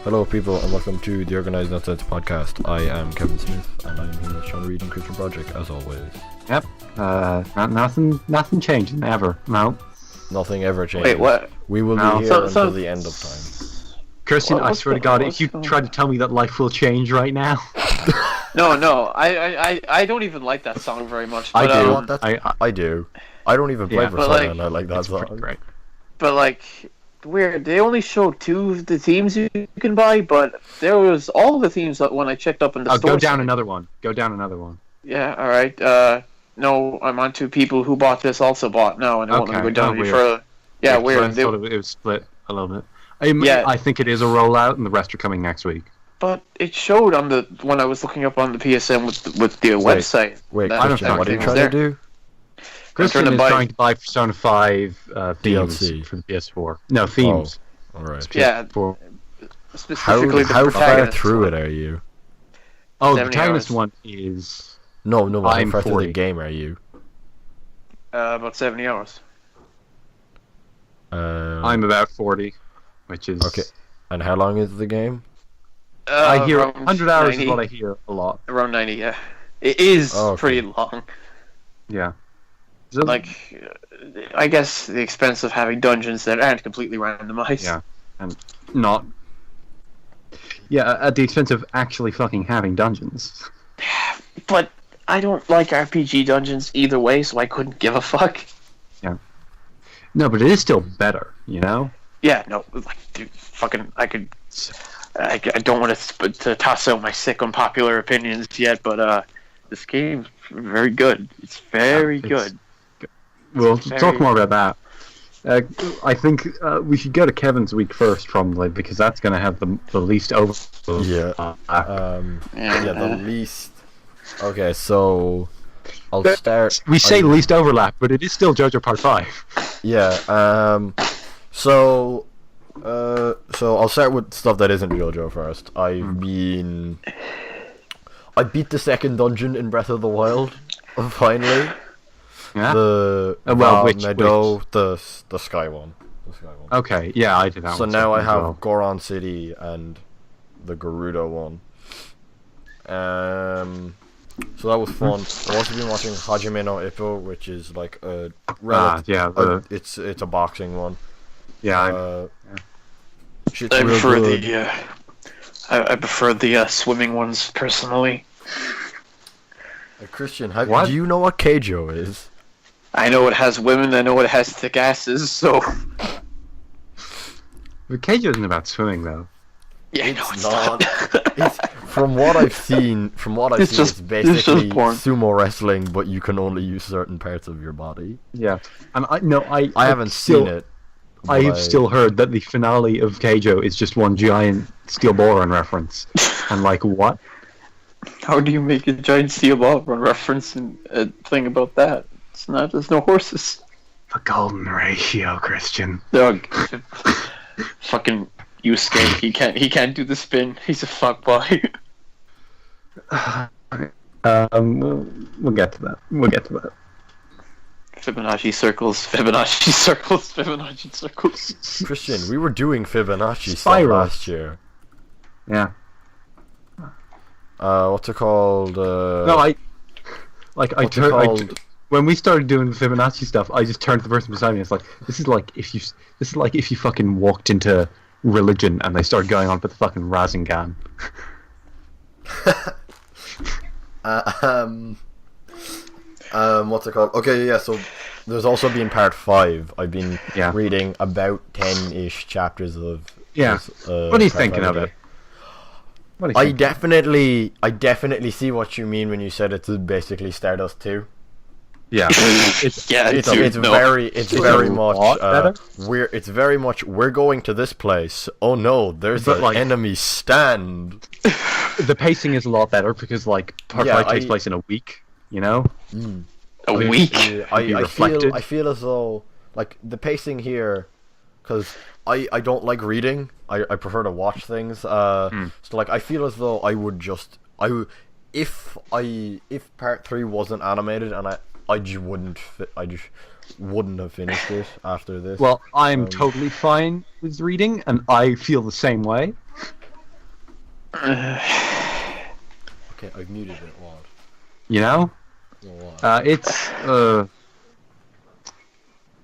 Hello people and welcome to the Organised Nonsense podcast. I am Kevin Smith and I'm here with Sean Reidy and Christian Broderick as always. Yep. Nothing changing ever. No. Nothing ever changes. Wait, what? We will be here until the end of time. Christian, I swear to God, if you try to tell me that life will change right now. No, I don't even like that song very much. But, I do. I don't even play Persona and I like that song. Great. But like, weird. They only showed two of the themes you can buy, but there was all the themes that when I checked up in the store. Go down another one. Go down another one. Yeah. All right. No, I'm on two people who bought this also bought now, and I won't go down any further. Yeah, weird. I thought it was split a little bit. I think it is a rollout, and the rest are coming next week. But it showed on the when I was looking up on the PSN with the website. Wait, Christian, what are you trying to do? Christian is trying to buy Persona 5 themes DLC for the PS4. No, themes. Oh, alright. Yeah. Specifically how far through it are you? Oh, the protagonist one is... No, how far through the game are you? About 70 hours. I'm about 40, which is... Okay. And how long is the game? I hear 100 hours 90. Is what I hear a lot. Around 90, yeah. It is pretty long. Yeah. Like, I guess the expense of having dungeons that aren't completely randomized. Yeah, and not... Yeah, at the expense of actually fucking having dungeons. But I don't like RPG dungeons either way, so I couldn't give a fuck. Yeah. No, but it is still better, you know? Yeah, no, like, dude, fucking, I don't want to toss out my sick unpopular opinions yet, but this game's very good. It's very good. We'll talk more about that. I think we should go to Kevin's week first, probably, because that's going to have the least overlap. The least... Okay, so... I'll start... We say least overlap, but it is still JoJo Part 5. Yeah, So I'll start with stuff that isn't JoJo first. I beat the second dungeon in Breath of the Wild, finally. Yeah? Which Meadow, the Sky one. Okay, yeah, I did that so one. So now I have Goron City and the Gerudo one. So that was fun. I've also been watching Hajime no Ippo, which is like a it's a boxing one. Yeah, I prefer the swimming ones personally. Christian, do you know what Keijo is? I know it has women. I know it has thick asses. So, but Keijo isn't about swimming, though. Yeah, no, it's not. From what I've seen, it's basically sumo wrestling, but you can only use certain parts of your body. Yeah, and I haven't seen it. I have still heard that the finale of Keijo is just one giant Steel Ball Run reference, and like what? How do you make a giant Steel Ball Run reference and a thing about that? It's not. There's no horses. The golden ratio, Christian. Dog. Fucking Yusuke. He can't do the spin. He's a fuckboy. We'll get to that. Fibonacci circles. Christian, we were doing Fibonacci stuff last year. Yeah. What's it called? When we started doing the Fibonacci stuff, I just turned to the person beside me. It's like this is like if you fucking walked into religion and they started going on with the fucking Rasengan. What's it called? Okay, yeah. So there's also been part 5. I've been reading about 10-ish chapters of. Yeah. What are you thinking of it? I definitely see what you mean when you said it's basically Stardust 2. Yeah, it's very much we're going to this place. Oh no, there's an enemy stand. The pacing is a lot better because like part 5 takes place in a week. You know, a week. I feel as though like the pacing here, because I don't like reading. I prefer to watch things. So like I feel as though if part 3 wasn't animated and I just wouldn't have finished it after this. Well, I'm totally fine with reading, and I feel the same way. Okay, I've muted it. What? You know, it's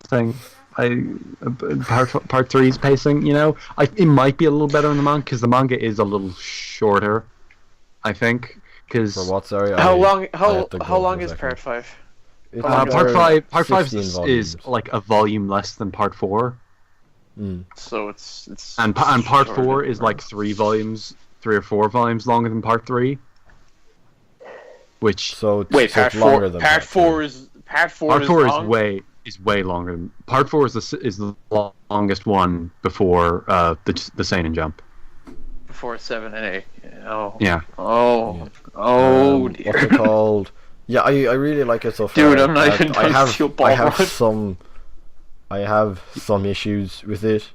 thing. Part three's pacing. You know, it might be a little better in the manga because the manga is a little shorter. I think because For what? Sorry. How I long? have to go How for long a is second. part 5? It's Part part five 16 is volumes. like a volume less than part 4, So it's and part shorter. 4 is like 3 or 4 volumes longer than part 3. Which So Wait, so part it's longer 4. than Part 4 is part 4 is long? way longer than part 4 is the longest one before the Seinen Jump. Before 7 and 8. Oh. Yeah. Oh dear. What's it called? Yeah, I really like it so far. Dude, I'm not even done with your ball run. I have some issues with it.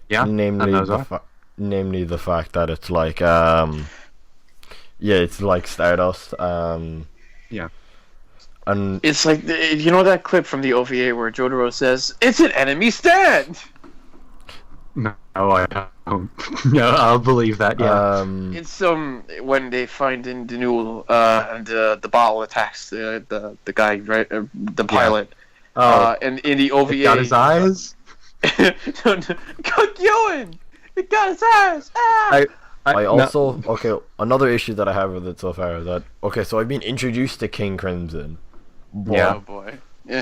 Yeah. Namely and those the are? namely the fact that it's like it's like Stardust. Yeah. And It's like you know that clip from the OVA where Jotaro says, "It's an enemy stand." No, I don't. No, I'll believe that. Yeah. It's when they find in Denul and the bottle attacks the guy, right, the pilot. And in the OVA, Got his eyes. Got going. It got his eyes. Ah! I also another issue that I have with it so far is that so I've been introduced to King Crimson. Yeah. Oh boy. Yeah.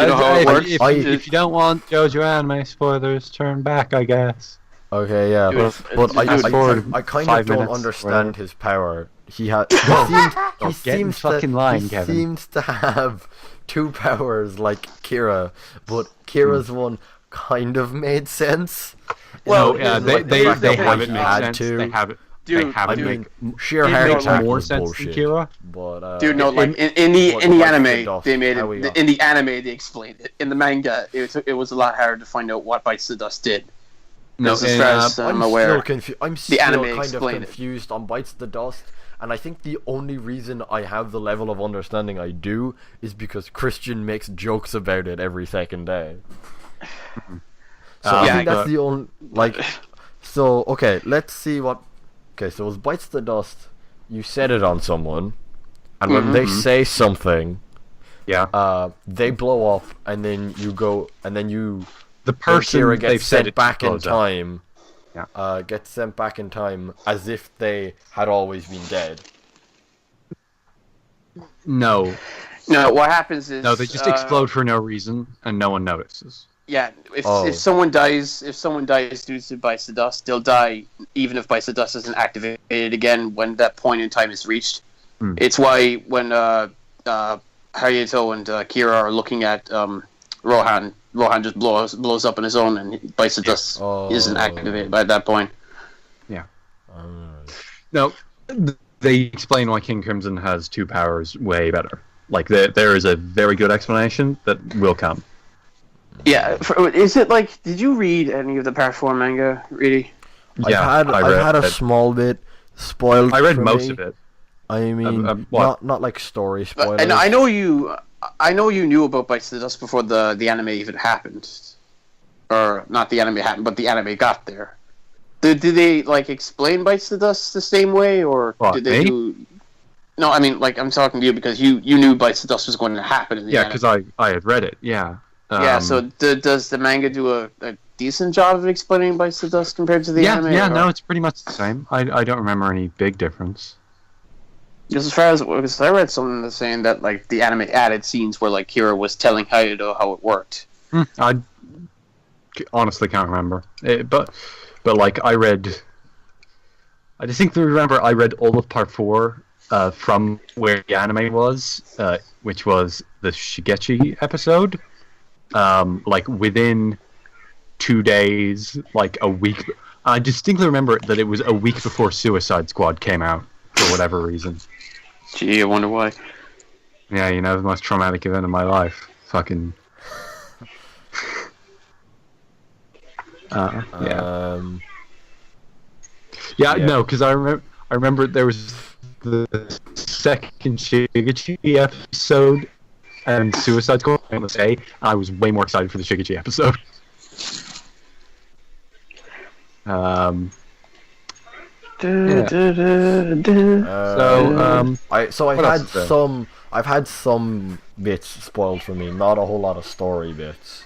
You know how it works? If you don't want JoJo anime spoilers, turn back, I guess. Okay, yeah, Dude, but I fast forward kind of 5 don't minutes, understand whatever. his power. He Get in fucking line, he Kevin. seems to have 2 powers like Kira, but Kira's one kind of made sense. Well, You know, yeah, like they the fact that have he it make had sense. to. They have it. Dude, they have I it mean, make sheer it heart makes attack more was sense than bullshit. Kira. But dude, no, like in what the bites the anime, dust, they made how we it. got- In the anime, they explained it. In the manga, it was a lot harder to find out what Bites the Dust did. No, As far as I'm aware, I'm still anime kind of explained it. confused on Bites the Dust, and I think the only reason I have the level of understanding I do is because Christian makes jokes about it every second day. So I Yeah, think that's the only So okay, let's see what. Okay, so it Bites the Dust. You set it on someone, and when they say something, they blow up, and then you go, and then you. The person Kira they've gets said sent it back in blows up. time. Yeah. Gets sent back in time as if they had always been dead. No, what happens is they just explode for no reason, and no one notices. Yeah, if someone dies due to Bites the Dust, they'll die even if Bites the Dust isn't activated again when that point in time is reached. It's why when Hayato and Kira are looking at Rohan just blows up on his own, and Bites the Dust isn't activated by that point. Yeah. No, they explain why King Crimson has 2 powers way better. Like there is a very good explanation that will come. Yeah, is it like? Did you read any of the Part 4 manga, Reidy? Yeah, I've had a small bit spoiled. I read for most me. of it. I mean, what? not like story spoilers. And I know you knew about Bites the Dust before the anime even happened, or not the anime happened, but the anime got there. Did they like explain Bites the Dust the same way, or did they do? No, I mean, like I'm talking to you because you knew Bites the Dust was going to happen in the anime. because I had read it. Yeah. So does the manga do a decent job of explaining Bites the Dust compared to the anime? Yeah, no, it's pretty much the same. I don't remember any big difference. Just as far as because I read something that's saying that like the anime added scenes where like Kira was telling Hayato how it worked. I honestly can't remember. But like I distinctly remember I read all of Part 4 from where the anime was, which was the Shigechi episode. Like within 2 days, like a week. I distinctly remember that it was a week before Suicide Squad came out for whatever reason. Gee, I wonder why. Yeah, the most traumatic event of my life. Fucking. Yeah. No, because I remember there was the second Shigechi episode and Suicide Squad on the day. I was way more excited for the Shigechi episode. I've had some bits spoiled for me, not a whole lot of story bits.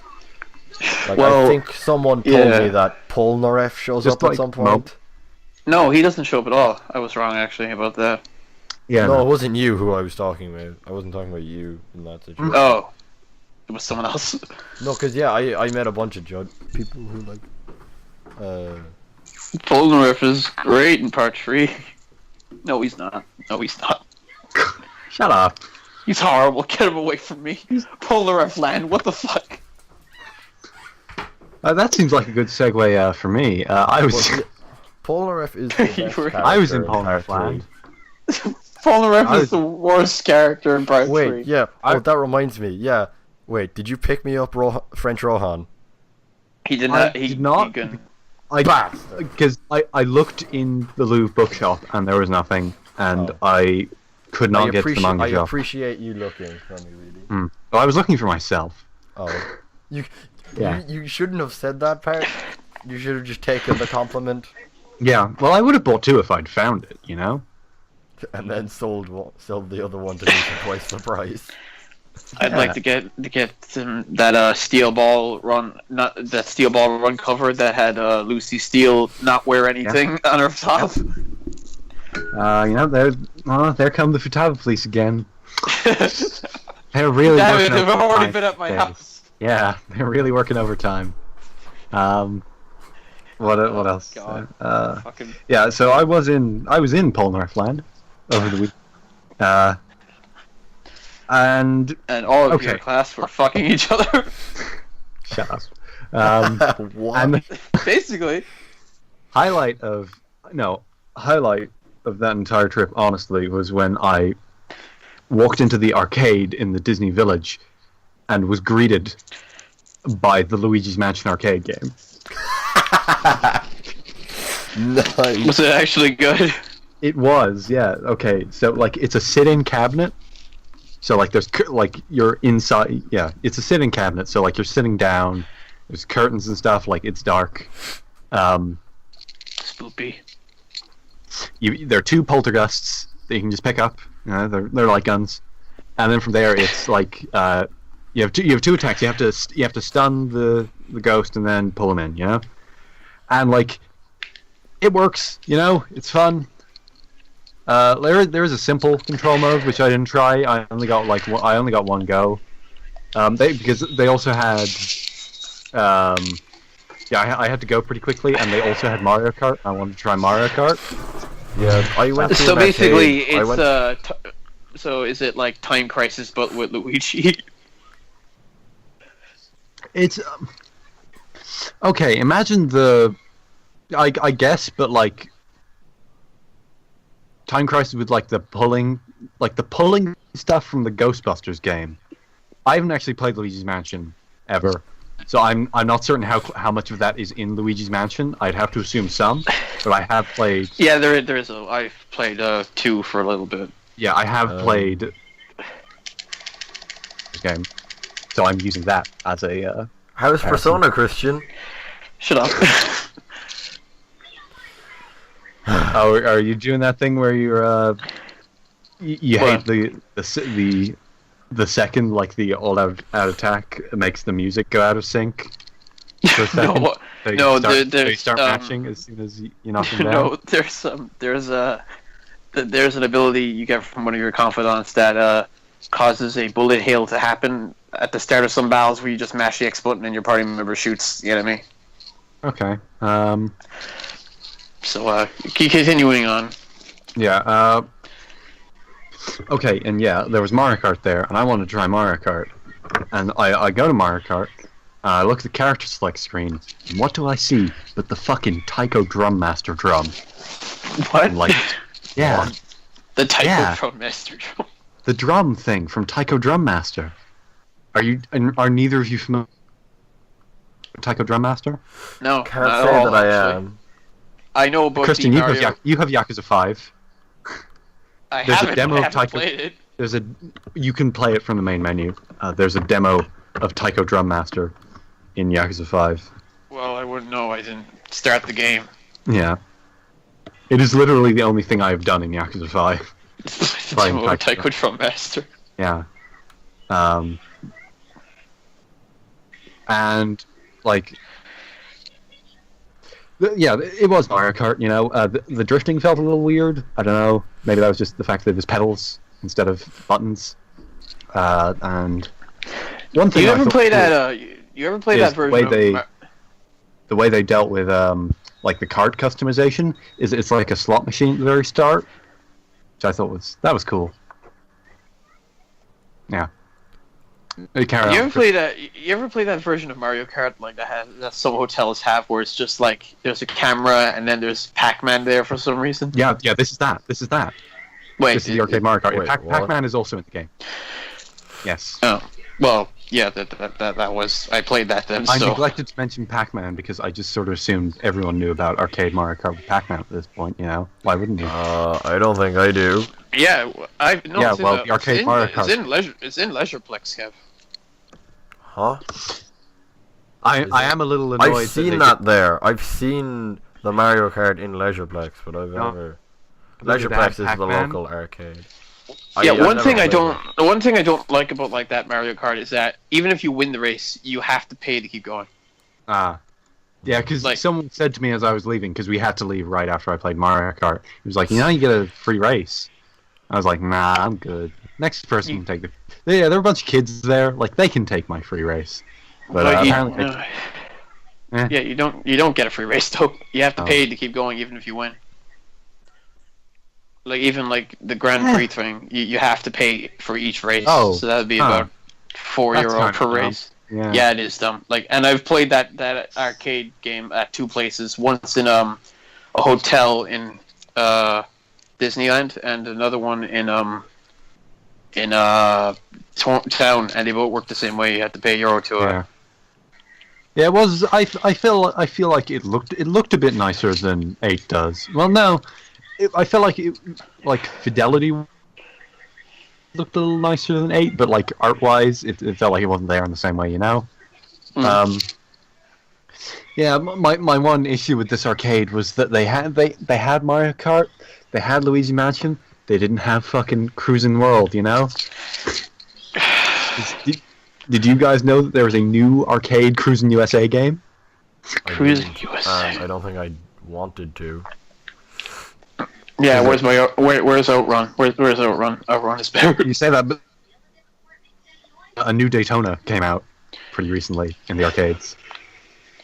Like, I think someone told me that Polnareff shows up at some point. No, he doesn't show up at all. I was wrong, actually, about that. Yeah, no, it wasn't you who I was talking about. I wasn't talking about you in that situation. Oh. It was someone else. No, because, I met a bunch of people who, like... Polnareff is great in part 3. No, he's not. Shut up. He's horrible. Get him away from me. Polnareff land. What the fuck? That seems like a good segue for me. Polnareff is the best I was in Polnareff land. Polnareff is the worst character in part 3. Wait, yeah. That reminds me. Yeah. Wait, did you pick me up French Rohan? He did not. He did not. Because I looked in the Louvre bookshop and there was nothing, and I could not get to the manga shop. I appreciate you looking for me, really. Well, I was looking for myself. Oh. You shouldn't have said that part. You should have just taken the compliment. Yeah, well, I would have bought 2 if I'd found it, you know? And then sold the other one to me for twice the price. I'd like to get that Steel Ball run, not that Steel Ball run cover that had Lucy Steele not wear anything on her top. There come the Futaba police again. They're really working they've already been at my house. Yeah, they're really working overtime. What else? Yeah, so I was in Polnareff land over the week. And all of your class were fucking each other. Shut up. What? Basically. Highlight of that entire trip, honestly, was when I walked into the arcade in the Disney Village and was greeted by the Luigi's Mansion arcade game. Nice. Was it actually good? It was, yeah. Okay, so like it's a sit-in cabinet. So like there's you're inside. Yeah, it's a sit-in cabinet. So like you're sitting down. There's curtains and stuff. Like it's dark. Spoopy. There are 2 poltergeists that you can just pick up. They're like guns. And then from there it's like you have 2 attacks. You have to stun the ghost and then pull him in. You know, and like it works. You know, it's fun. There is a simple control mode which I didn't try. I only got 1 go. Because they also had I had to go pretty quickly, and they also had Mario Kart. I wanted to try Mario Kart. Yeah, I went. So basically, it's so is it like Time Crisis but with Luigi? It's okay. Imagine I guess, but like. Time Crisis with like the pulling stuff from the Ghostbusters game. I haven't actually played Luigi's Mansion ever, so I'm not certain how much of that is in Luigi's Mansion. I'd have to assume some, but I have played. Yeah, there is. I've played 2 for a little bit. Yeah, I have played this game, so I'm using that as a. How's Persona, Christian? Shut up. Oh, are you doing that thing where you're you hate the second like the all out attack makes the music go out of sync for a second? They start matching as soon as you knock them down. No, there's an ability you get from one of your confidants that causes a bullet hail to happen at the start of some battles where you just mash the X button and your party member shoots the enemy. Okay. So, keep continuing on. Yeah, okay, and yeah, there was Mario Kart there, and I wanted to try Mario Kart. And I go to Mario Kart, I look at the character select screen, and what do I see but the fucking Taiko Drum Master drum? What? Like, yeah. The Taiko Drum Master drum. The drum thing from Taiko Drum Master. Are neither of you familiar with Taiko Drum Master? No, can't say that I am. I know about Christian, you have Yakuza 5. I haven't played it. You can play it from the main menu. There's a demo of Taiko Drum Master in Yakuza 5. Well, I wouldn't know. I didn't start the game. Yeah. It is literally the only thing I've done in Yakuza 5. Type Control Master. Yeah. And like, yeah, it was Mario Kart. You know, the drifting felt a little weird. I don't know. Maybe that was just the fact that it was pedals instead of buttons. And one thing you ever play that version? The way they dealt with like the card customization is it's like a slot machine at the very start, which I thought was cool. Yeah. You ever play that version of Mario Kart like that some hotels have, where it's just like there's a camera and then there's Pac-Man there for some reason? Yeah. This is that. Wait, this is the arcade Mario Kart. Pac-Man is also in the game. Yes. Oh, well, yeah. That was. I played that then. I neglected to mention Pac-Man because I just sort of assumed everyone knew about arcade Mario Kart with Pac-Man at this point. You know, why wouldn't you? I don't think I do. Yeah, the arcade Mario Kart. It's in Leisureplex, Kev. Huh? I am a little annoyed. I've seen that there. I've seen the Mario Kart in Leisureplex, but I've never. Leisureplex is the local arcade. One thing I don't like about like that Mario Kart is that even if you win the race, you have to pay to keep going. Yeah, because someone said to me as I was leaving, because we had to leave right after I played Mario Kart. He was like, you get a free race. I was like, nah, I'm good. Next person can take the. Yeah, there were a bunch of kids there. Like, they can take my free race. But apparently, yeah, you don't get a free race though. You have to pay to keep going, even if you win. Like even like the Grand Prix thing, you have to pay for each race. So that would be about €4 per race. Yeah, it is dumb. Like, and I've played that arcade game at two places. Once in a hotel in Disneyland, and another one in town, and they both work the same way. You have to pay €1 to it. Yeah, it was. I feel like it looked a bit nicer than 8 does. Well, no, I felt like fidelity looked a little nicer than 8, but like art wise, it felt like it wasn't there in the same way, you know. Yeah, my one issue with this arcade was that they had Mario Kart, they had Luigi Mansion, they didn't have fucking Cruising World, you know. Did you guys know that there was a new arcade Cruising USA game? Cruising USA. I don't think I wanted to. Yeah, where's Outrun? Where's Outrun? Outrun is better. You say that, but a new Daytona came out pretty recently in the arcades.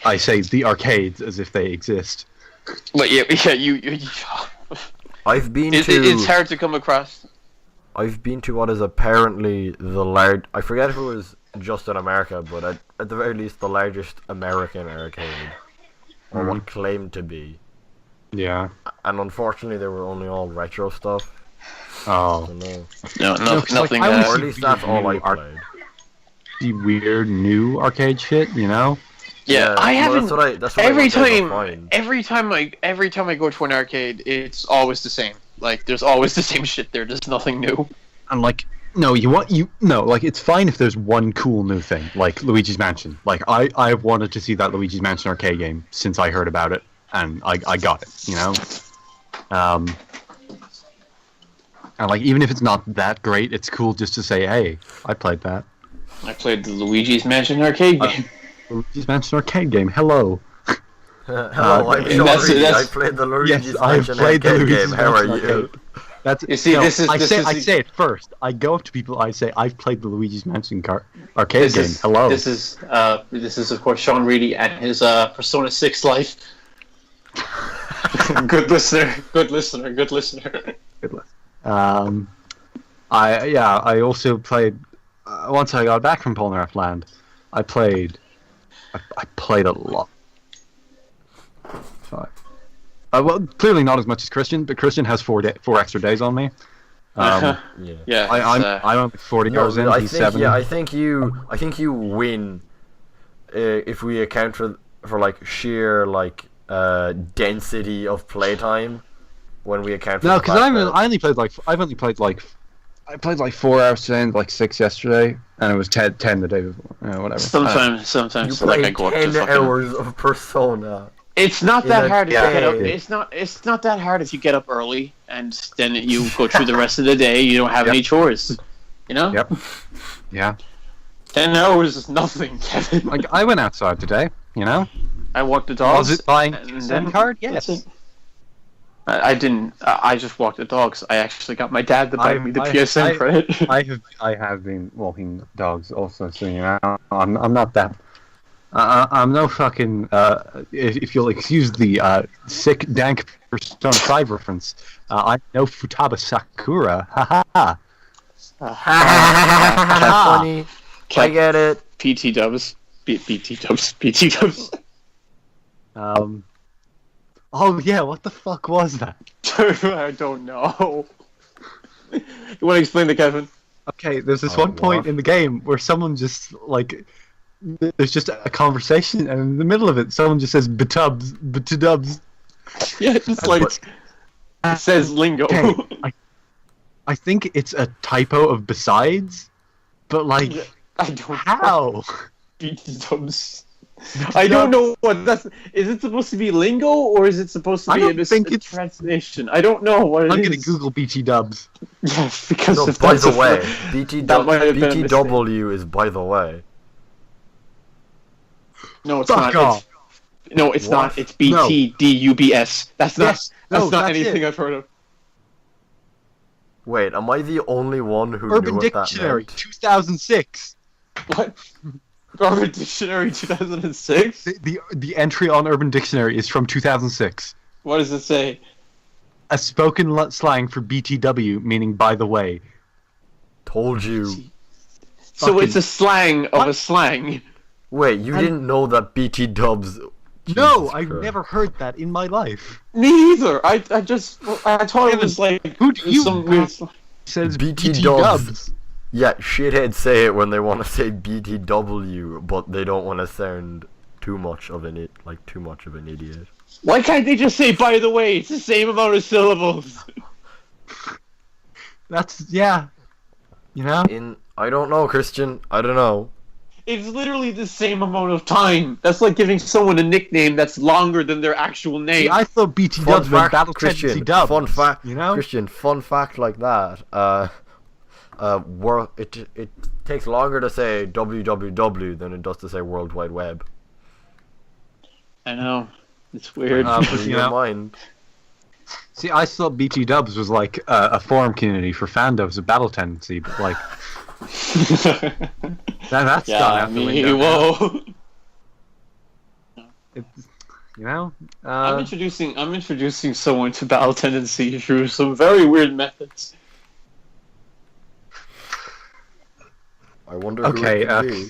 I say the arcades as if they exist. But you. I've been to. It's hard to come across. I've been to what is apparently the large. I forget if it was just in America, but at the very least, the largest American arcade, or what claimed to be. Yeah. And unfortunately, they were only all retro stuff. Oh. No, nothing. Or at least that's all I played. The weird new arcade shit, you know. Yeah, I haven't. That's what every time I go to an arcade, it's always the same. Like, there's always the same shit there. There's nothing new. And like, like it's fine if there's one cool new thing, like Luigi's Mansion. Like, I've wanted to see that Luigi's Mansion arcade game since I heard about it, and I got it. You know. And like, even if it's not that great, it's cool just to say, hey, I played that. I played the Luigi's Mansion arcade game. Luigi's Mansion arcade game. Hello. Hello, I'm Reidy. I played the Luigi's Mansion arcade game. How are you? I say it first. I go up to people. I say I've played the Luigi's Mansion arcade game. Hello. This is of course Sean Reidy and his Persona 6 life. Good listener. I also played once I got back from Polnareff Land. I played a lot. Well, clearly not as much as Christian, but Christian has 4 extra days on me. I'm on 40 hours in. He's 7. Yeah, I think you win if we account for like sheer like density of playtime. When we account for because I played like 4 hours today and like 6 yesterday, and it was 10 the day before. Whatever. Sometimes you played 10 hours of Persona. It's not that hard if you get up. yeah. It's not that hard if you get up early and then you go through the rest of the day. You don't have any chores. You know. Yep. Yeah. 10 hours is nothing, Kevin. Like I went outside today. You know. I walked the dogs. Was it buying a and SIM card? Yes. I didn't. I just walked the dogs. I actually got my dad to buy me the PSN credit. I have been walking dogs also, so you know I'm not that. I'm no fucking. If you'll excuse the sick dank Persona 5 reference, I'm no Futaba Sakura. Ha ha ha. Funny. I get it. PT dubs. PT dubs. Oh yeah, what the fuck was that? I don't know. You want to explain to Kevin? Okay, there's this one point in the game where someone just like, there's just a conversation, and in the middle of it, someone just says "betubs, betudubs." Yeah, it's like it says lingo. Okay, I think it's a typo of besides, but like, I don't how? Betudubs. I don't know what that's. Is it supposed to be lingo or is it supposed to be a translation? I don't know what it is. I'm gonna Google BT dubs. Yes, because no, by the way, BTW is by the way. No, it's not. No, it's not. It's BTDUBS. That's not anything I've heard of. Wait, am I the only one who Urban knew what Dictionary, that meant? 2006. What? Urban Dictionary 2006? The entry on Urban Dictionary is from 2006. What does it say? A spoken slang for BTW, meaning by the way. Told you. So it's a slang of a slang. Wait, you didn't know that BT dubs... No, I've never heard that in my life. Me either. I thought it was like... Who do you some weird says BT dubs? Yeah, shitheads say it when they want to say BTW, but they don't want to sound too much of an idiot. Why can't they just say, by the way, it's the same amount of syllables? That's, yeah. You know? I don't know, Christian. I don't know. It's literally the same amount of time. That's like giving someone a nickname that's longer than their actual name. See, I thought BT dubs meant Battle Tendency dubs. Fun fact, you know? Christian, fun fact like that. It takes longer to say www than it does to say World Wide Web. I know. It's weird. In your mind. See, I thought BT dubs was like a forum community for fandoms of Battle Tendency, but like... that's gone out the window. Whoa. You know? I'm introducing someone to Battle Tendency through some very weird methods. I wonder who it could be.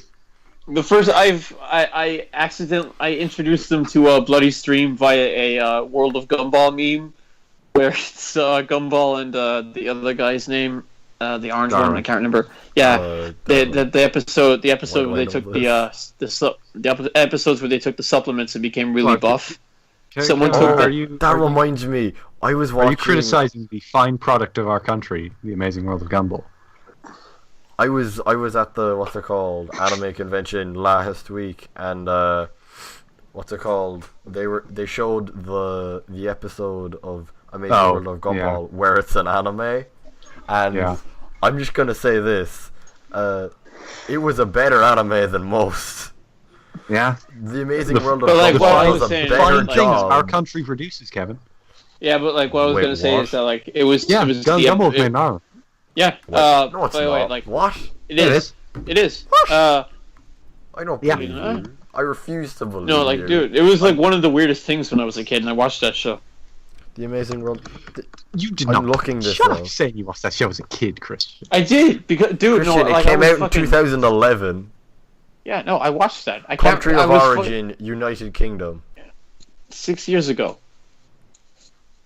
The first I introduced them to a bloody stream via a World of Gumball meme, where it's Gumball and the other guy's name, the orange one, I can't remember. Yeah, the episode where they took the episodes where they took the supplements and became really buff. Someone took that reminds me. I was watching. Are you criticizing the fine product of our country, the amazing world of Gumball? I was at the what's it called anime convention last week, and what's it called? They showed the episode of Amazing World of Gumball where it's an anime, and I'm just gonna say this: it was a better anime than most. Yeah, the Amazing World of Gumball was a better job. Our country produces, Kevin. Yeah, but like what I was gonna say is that like it was Gumball was made in Ireland. Yeah. No, it's not. Wait, like, what? It is. It is. What? I don't believe you. I refuse to believe No, like, you. dude, it was like one of the weirdest things when I was a kid, and I watched that show. The Amazing World. You did not. I'm looking this Shut up. up saying you watched that show as a kid, Christian. I did because, dude, Christian, no, like, it came out in 2011. Yeah, no, I watched that. Country of origin, United Kingdom. 6 years ago.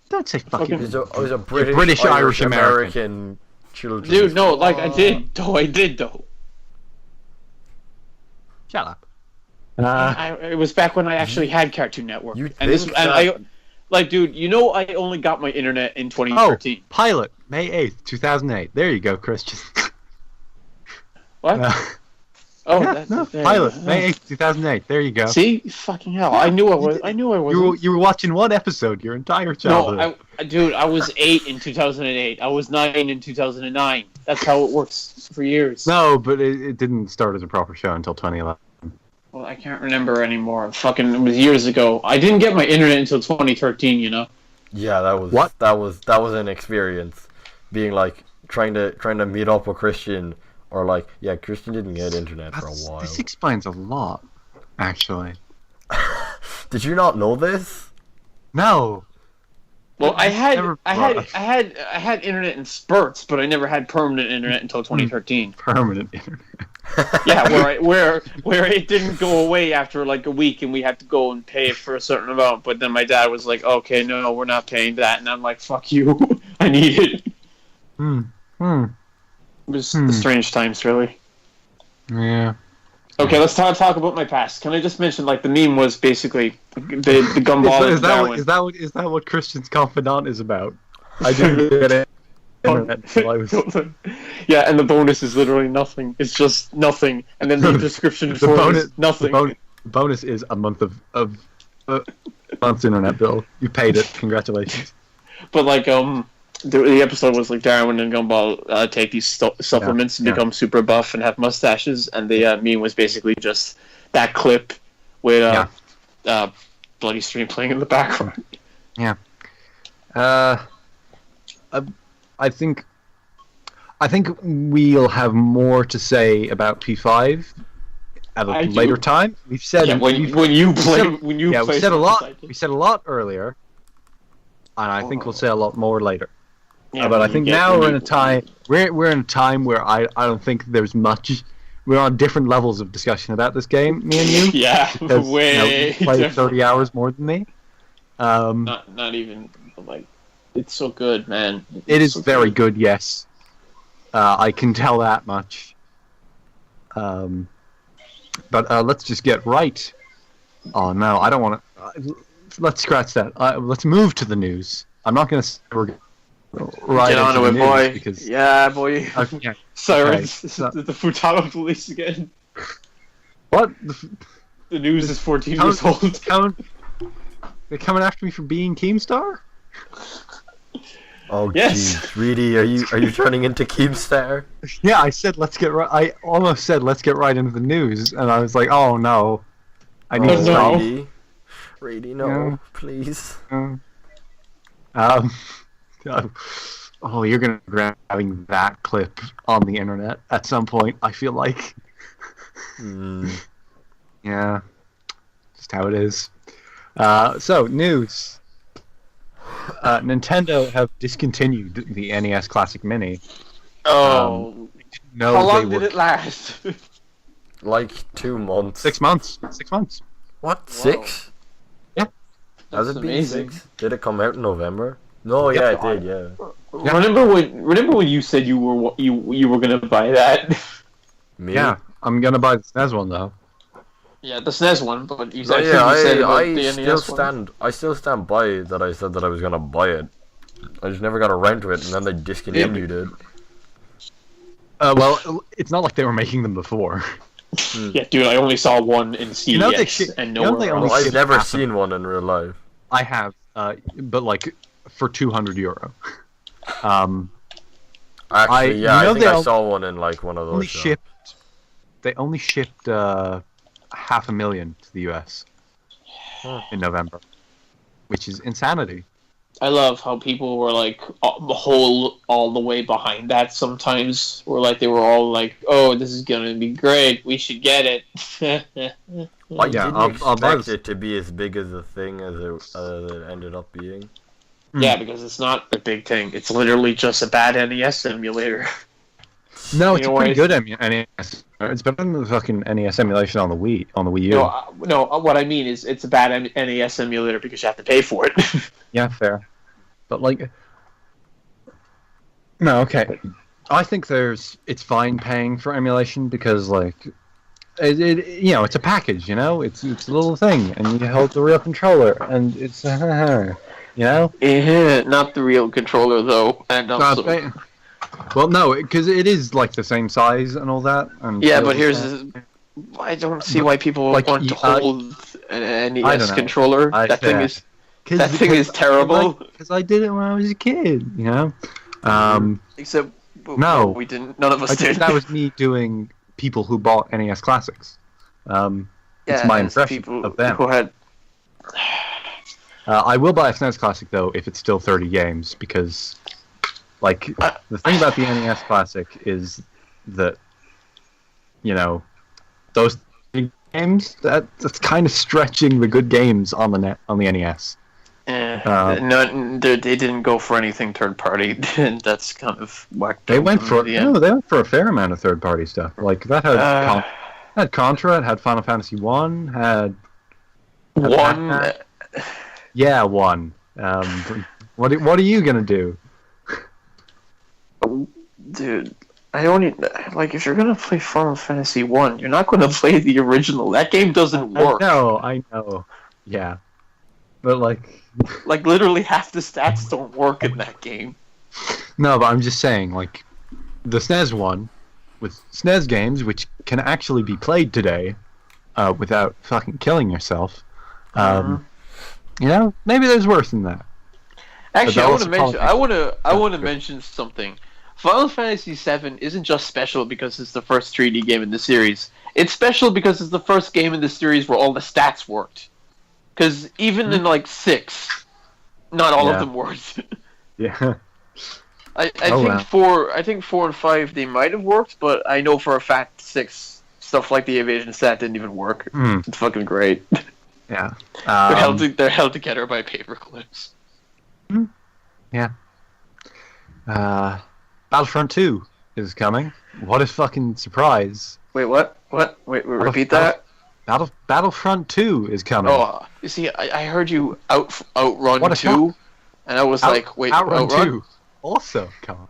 Don't say fucking. It was a British Irish American. Children. Dude, no, like I did though. Shut up. It was back when I actually had Cartoon Network. Dude, you know I only got my internet in 2013. Oh, Pilot, May 8th, 2008. There you go, Christian. What? Oh, Yeah, that's no, there. pilot, May 8th, 2008. There you go. See, fucking hell! I knew I was. I knew I was. You were watching one episode your entire childhood. No, dude, I was 8 in 2008. I was 9 in 2009. That's how it works for years. No, but it didn't start as a proper show until 2011. Well, I can't remember anymore. It was years ago. I didn't get my internet until 2013. You know. Yeah, that was What? That was an experience. Being like trying to meet up with Christian, or like, yeah, Christian didn't get internet for a while. This explains a lot, actually. Did you not know this? No. Well, I had internet in spurts, but I never had permanent internet until 2013. Permanent internet. Yeah, where it didn't go away after like a week, and we had to go and pay for a certain amount. But then my dad was like, "Okay, no, we're not paying that," and I'm like, "Fuck you, I need it." It was strange times, really. Yeah. Okay, let's talk about my past. Can I just mention, like, the meme was basically the gumball. Is that what Christian's confidant is about? I didn't get it. Yeah, and the bonus is literally nothing. It's just nothing, and then the description for bonus is nothing. The bonus is a month of month's internet bill. You paid it. Congratulations. But like the episode was like Darwin and Gumball take these supplements and become super buff and have mustaches, and the meme was basically just that clip with Bloody Stream playing in the background. Yeah. I think we'll have more to say about P5 at a later time. We've said we said a lot. We said a lot earlier, and I think we'll say a lot more later. Yeah, but I think now we're in a time. We're in a time where I don't think there's much. We're on different levels of discussion about this game, me and you. Yeah, because, way. You played 30 hours more than me. Not even like. It's so good, man. It is so very good, yes. I can tell that much. But let's just get right. Oh no, I don't want to. Let's scratch that. Let's move to the news. I'm not going to. Right get on to it, boy. Because, yeah, boy. Okay. Sirens. The Futaba police again. What? The news is 14 years old. They're coming after me for being Keemstar? Oh, yes. Geez. Reidy, are you turning into Keemstar? Yeah, I said let's get right. I almost said let's get right into the news, and I was like, oh no, I need to stop. Reidy, no, please. Oh, you're gonna be grabbing that clip on the internet at some point. I feel like. Yeah, just how it is. So news. Nintendo have discontinued the NES Classic Mini. Oh, how long did it last? Like 2 months. 6 months. 6 months. What? Whoa. 6? Yeah. Has it been 6? Did it come out in November? No, yeah, it did. Yeah. Remember when you said you were gonna buy that? Me? Yeah, I'm gonna buy the SNES one though. Yeah, the SNES one, but you said I still stand by that. I said that I was gonna buy it. I just never got around to it, and then they discontinued it. Well, it's not like they were making them before. Yeah, dude, I only saw one in CES and nowhere else. I've never seen one in real life. I have, but like for €200. Actually, I think I saw one in like one of those. They only shipped 500,000 to the US in November, which is insanity. I love how people were like all the way behind that sometimes. Or like they were all like, "Oh, this is gonna be great. We should get it." I didn't expect it to be as big as a thing as it ended up being. Yeah, because it's not a big thing. It's literally just a bad NES emulator. No, it's a pretty good NES. It's better than the fucking NES emulation on the Wii U. No, what I mean is it's a bad NES emulator because you have to pay for it. Yeah, fair. But like, no, okay. I think it's fine paying for emulation because like, it's a package, you know. It's a little thing, and you hold the real controller, and it's you know. Not the real controller though, and also. Well, no, because it is like the same size and all that. And yeah, but here's I don't see why people Like, want to hold an NES controller. That thing is terrible. Because I did it when I was a kid, you know. Except no, we didn't. None of us did. That was me doing people who bought NES classics. It's my impression of them. Who had... I will buy a SNES Classic, though, if it's still 30 games, because, like, the thing about the NES Classic is that, you know, those 30 games, that's kind of stretching the good games on the NES. They didn't go for anything third-party. That's kind of whacked. They went for a fair amount of third-party stuff. Like, that had Contra, it had Final Fantasy 1, had one. Yeah, one. What are you gonna do? Dude, I only like if you're gonna play Final Fantasy 1, you're not gonna play the original. That game doesn't work. I know. Yeah, but like literally half the stats don't work in that game. No, but I'm just saying, like, the SNES one with SNES games, which can actually be played today, without fucking killing yourself. You know, maybe there's worse than that. Actually, I want to mention something. Final Fantasy VII isn't just special because it's the first 3D game in the series. It's special because it's the first game in the series where all the stats worked. Because even in like 6, not all of them worked. Yeah. I think 4 and 5 they might have worked, but I know for a fact 6 stuff like the evasion stat didn't even work. It's fucking great. Yeah. They're held together by paper clips. Yeah. Battlefront 2 is coming. What a fucking surprise. Wait, what? Wait, repeat that? Battlefront 2 is coming. Oh, you see, I heard you Outrun 2, and I was like, wait, Outrun 2 also coming.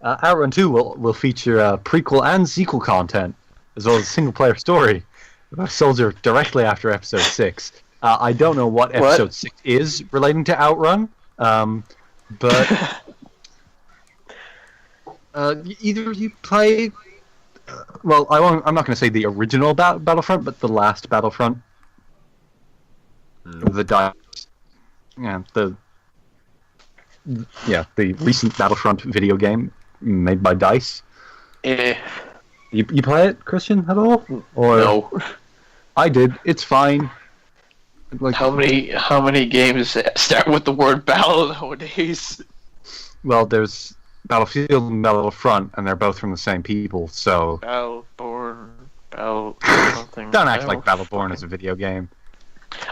Outrun 2 will feature prequel and sequel content, as well as a single-player story about a soldier directly after Episode 6. I don't know what Episode 6 is relating to Outrun, but either you play... well, I'm not going to say the original Battlefront, but the last Battlefront. The DICE. The recent Battlefront video game made by DICE. You play it, Christian, at all? Or no. I did. It's fine. Like, how many games start with the word battle nowadays? Well, there's Battlefield and Battlefront, and they're both from the same people, so... Battleborn, something... Don't act like Battleborn is a video game.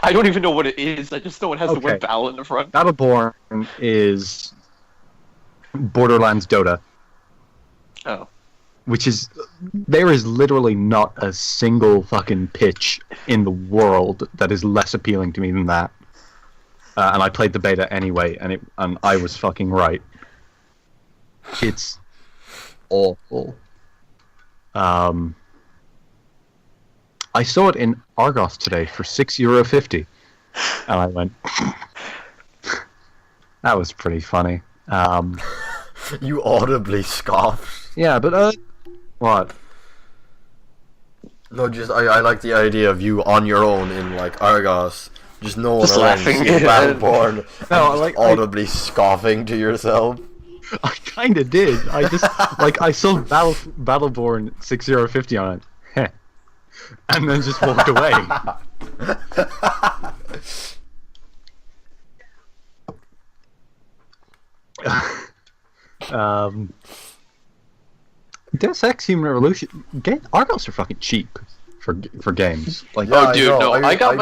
I don't even know what it is, I just know it has the word battle in the front. Battleborn is Borderlands Dota. Oh. Which is... There is literally not a single fucking pitch in the world that is less appealing to me than that. And I played the beta anyway, and I was fucking right. It's awful. I saw it in Argos today for €6.50, and I went. That was pretty funny. You audibly scoffed. Yeah, but what? No, just I like the idea of you on your own in like Argos, just no one around, laughing. Battleborn, No, and like audibly scoffing to yourself. I kind of did. I just like I saw Battleborn €6.50 on it, heh, and then just walked away. Deus Ex Human Revolution. Argos are fucking cheap for games. Like, oh, dude, no! I got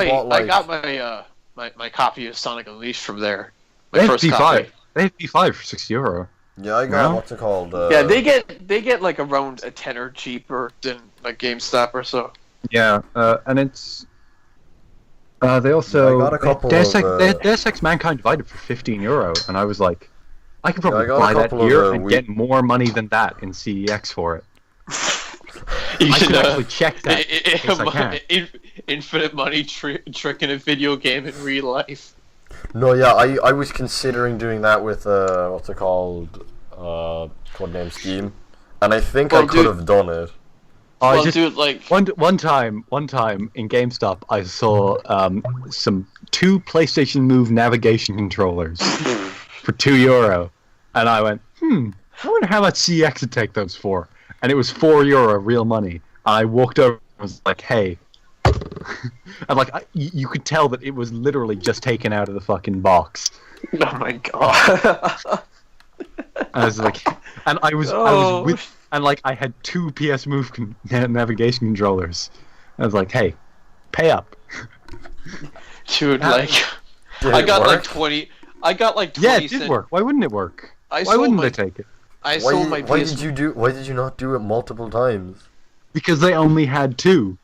my copy of Sonic Unleashed from there. My first copy. They have P5 for €60. Yeah, I got what's it called? Yeah, they get like around a tenner cheaper than like GameStop or so. Yeah, and it's they also I got a couple they had Deus Ex Mankind Divided for €15, and I was like, I could probably buy that here and get more money than that in CEX for it. You I should can actually check that. Yes, I can. Infinite money trick in a video game in real life. No, yeah, I was considering doing that with what's it called, Codename Steam, and I think I could have done it. Well, dude, like one time in GameStop, I saw some 2 PlayStation Move navigation controllers for €2, and I went, I wonder how much CX would take those for, and it was €4 real money. And I walked over and was like, hey. And like you could tell that it was literally just taken out of the fucking box. Oh my god! I was like, and I was with, and like I had 2 PS Move navigation controllers. I was like, hey, pay up, dude. Like, I got like 20. I got like 20. Yeah, it did work. Why wouldn't it work? Why wouldn't they take it? I sold my PS. Why did you not do it multiple times? Because they only had 2.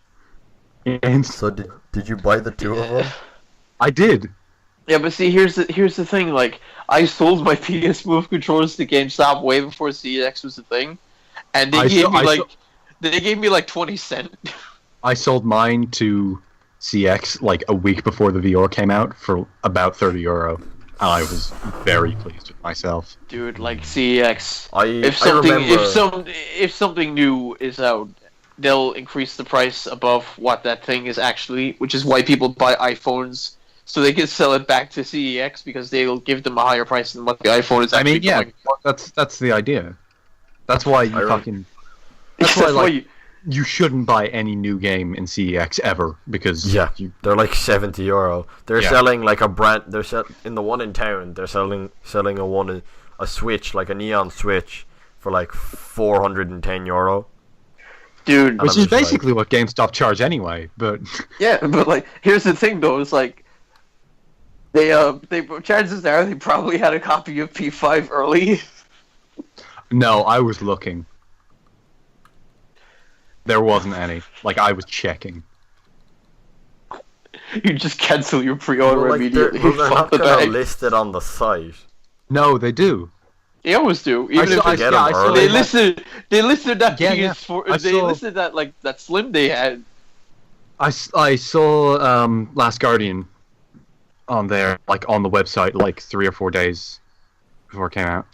And so did you buy the 2 of them? I did. Yeah, but see, here's the thing. Like, I sold my PS Move controllers to GameStop way before CX was a thing, and they gave me like 20 cents. I sold mine to CX like a week before the VR came out for about €30. And I was very pleased with myself. Dude, like CX. If something new is out, they'll increase the price above what that thing is actually, which is why people buy iPhones, so they can sell it back to CEX because they'll give them a higher price than what the iPhone is actually. I mean, yeah, that's the idea. That's why you fucking. That's why you shouldn't buy any new game in CEX ever, because they're like €70. They're selling like a brand. In the one in town. They're selling a Switch, like a neon Switch, for like €410. Dude, which is basically what GameStop charge anyway, but yeah, but like, here's the thing though, it's like they chances are they probably had a copy of P5 early. No, I was looking. There wasn't any. Like, I was checking. You just cancel your pre-order immediately. They're not gonna list it on the site. No, they do. They always do. Even if they listed that PS4. They listed that like that Slim they had. I saw Last Guardian on there, like on the website, like 3 or 4 days before it came out.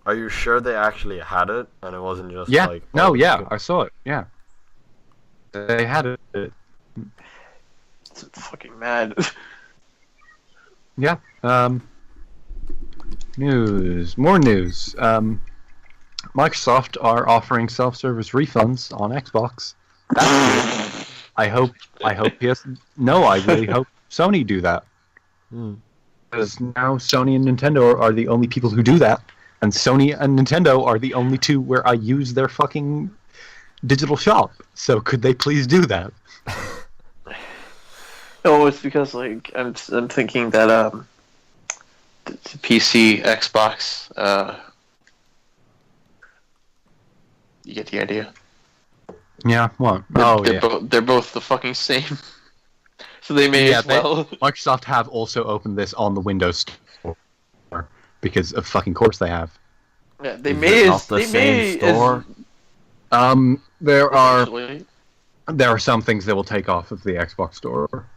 Are you sure they actually had it and it wasn't just like? No, I saw it. Yeah, they had it. It's fucking mad. Yeah. More news. Microsoft are offering self-service refunds on Xbox. That's good. I hope PS. No, I really hope Sony do that. Because now Sony and Nintendo are the only people who do that, and Sony and Nintendo are the only 2 where I use their fucking digital shop. So could they please do that? No, it's because like I'm thinking that the PC, Xbox, you get the idea. Yeah, what? They're both the fucking same. So they may as well. Microsoft have also opened this on the Windows Store because of fucking course they have. Yeah, they may. Store. There are some things they will take off of the Xbox Store.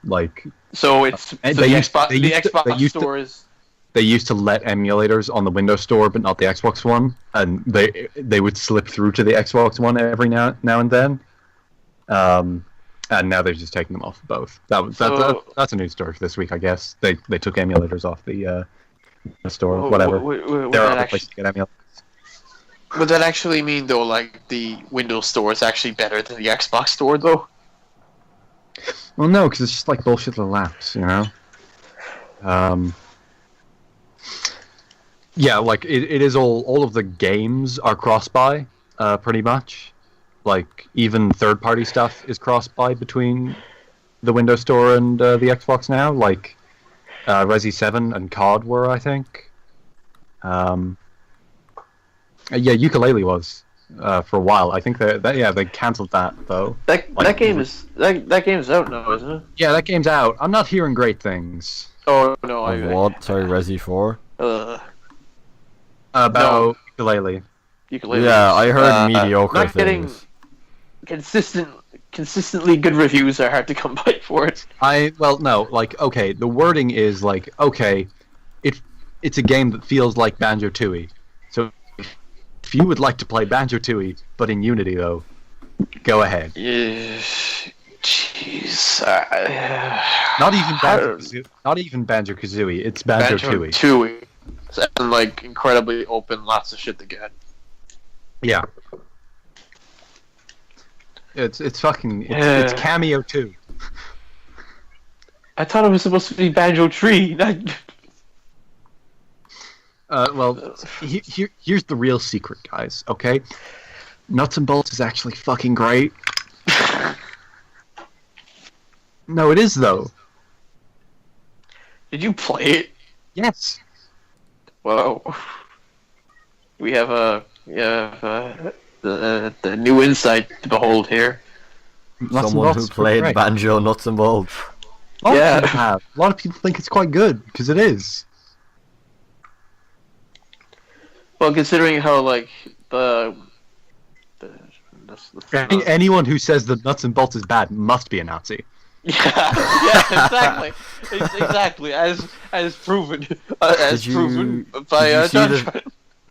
Like. So it's the Xbox Store is. They used to let emulators on the Windows Store, but not the Xbox One, and they would slip through to the Xbox One every now and then. And now they're just taking them off both. That's a news story for this week, I guess. They took emulators off the store, whatever. There are other places to get emulators. Would that actually mean though, like the Windows Store is actually better than the Xbox Store, though? Well, no, because it's just like bullshit little apps, you know. Yeah, like it is all of the games are cross-buy, pretty much. Like even third-party stuff is cross-buy between the Windows Store and the Xbox now. Like Resi 7 and COD were, I think. Yeah, Yooka-Laylee was for a while. I think they cancelled that though. That game is out now, isn't it? Yeah, that game's out. I'm not hearing great things. Oh no! What? Sorry, Resi 4. About Yooka-Laylee. Yeah, I heard mediocre not things. Getting consistently good reviews are hard to come by for it. Okay, the wording is like, okay, it's a game that feels like Banjo-Tooie. So if you would like to play Banjo-Tooie, but in Unity though, Go ahead. Yeah. Jeez. Not even Banjo-Kazooie. It's Banjo-Tooie. Banjo-Tooie. And like incredibly open, lots of shit to get. Yeah. It's fucking it's Cameo 2. I thought it was supposed to be Banjo Tree. Well, here's the real secret, guys. Okay, Nuts and Bolts is actually fucking great. No, it is though. Did you play it? Yes. Whoa. We have the new insight to behold here. Someone who played Banjo Nuts and Bolts. A lot of people think it's quite good because it is. Well, considering how like anyone who says that Nuts and Bolts is bad must be a Nazi. Yeah, exactly, exactly, as proven, proven by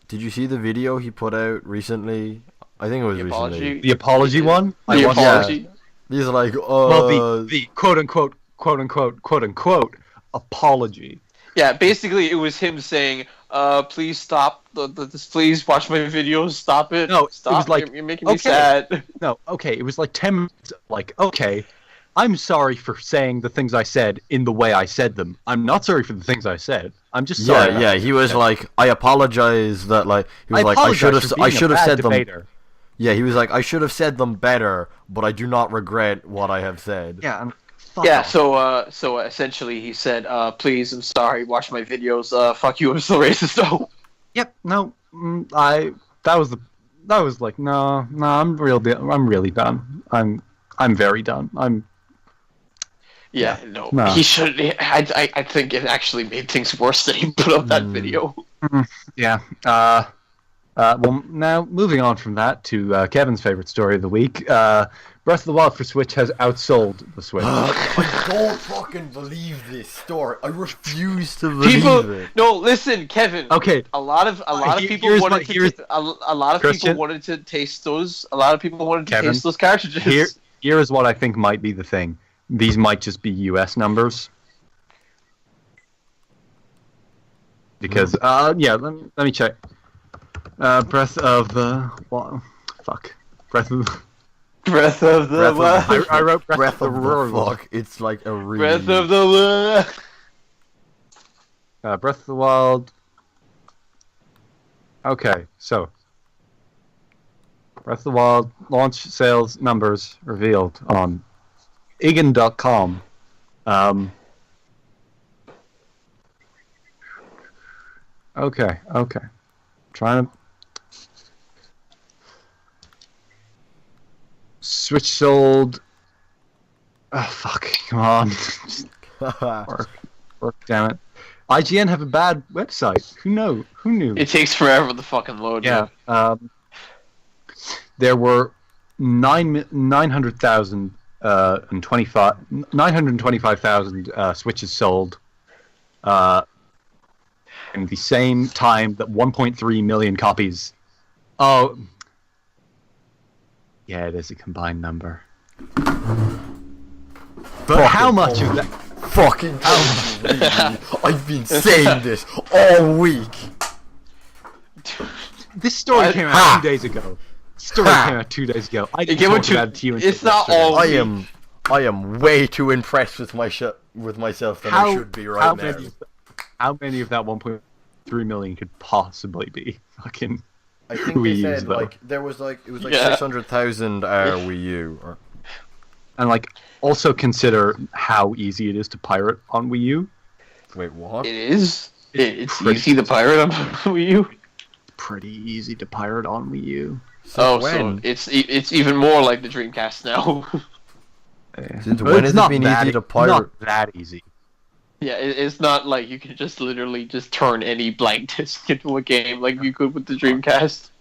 Did you see the video he put out recently? I think it was recently. The apology one. The apology. Yeah. These are like, well, the quote unquote apology. Yeah, basically it was him saying, please stop please watch my videos, stop it. No, stop. It was like, you're making me sad. No, okay, it was like 10 minutes, like, okay, I'm sorry for saying the things I said in the way I said them. I'm not sorry for the things I said. I'm just sorry. Yeah, he was like, I apologize that, like, he was like, I should have said debater. them. Yeah, he was like, I should have said them better, but I do not regret what I have said. Yeah, so essentially he said, please, I'm sorry, watch my videos, fuck you, I'm still racist though. Yep, no, that was like, no, I'm really done. I'm very done. No. He should. I think it actually made things worse that he put up that video. Yeah. Well, now moving on from that to Kevin's favorite story of the week. Breath of the Wild for Switch has outsold the Switch. I don't fucking believe this story. I refuse to believe it. No, listen, Kevin. Okay. A lot of people wanted to taste those. A lot of people wanted to taste those cartridges. Here is what I think might be the thing. These might just be US numbers. Because, let me check. Breath of the... What? Fuck. Breath of the... what? I wrote Breath of the fuck. It's like a read. Breath of the... Breath of the Wild... Okay, so... Breath of the Wild launch sales numbers revealed on Igen.com. Okay. Trying to... Switch sold... Oh, fuck. Come on. Work, damn it. IGN have a bad website. Who knew? It takes forever to fucking load. Yeah. There were 925,000 Switches sold in the same time that 1.3 million copies. Oh, yeah, it is a combined number. But how much of that? Fucking I've been saying this all week. This story came out 2 days ago. I didn't talk about it to you. It's not all. I am way too impressed with myself than I should be right now. How many of that 1.3 million could possibly be fucking? I think they said it was 600,000 Wii U. And also consider how easy it is to pirate on Wii U. Wait, what? It is. It's easy to pirate on Wii U. Pretty easy to pirate on Wii U. So it's even more like the Dreamcast now. Since when has it been easy to pirate? Not that easy. Yeah, it's not like you can just literally just turn any blank disc into a game like you could with the Dreamcast.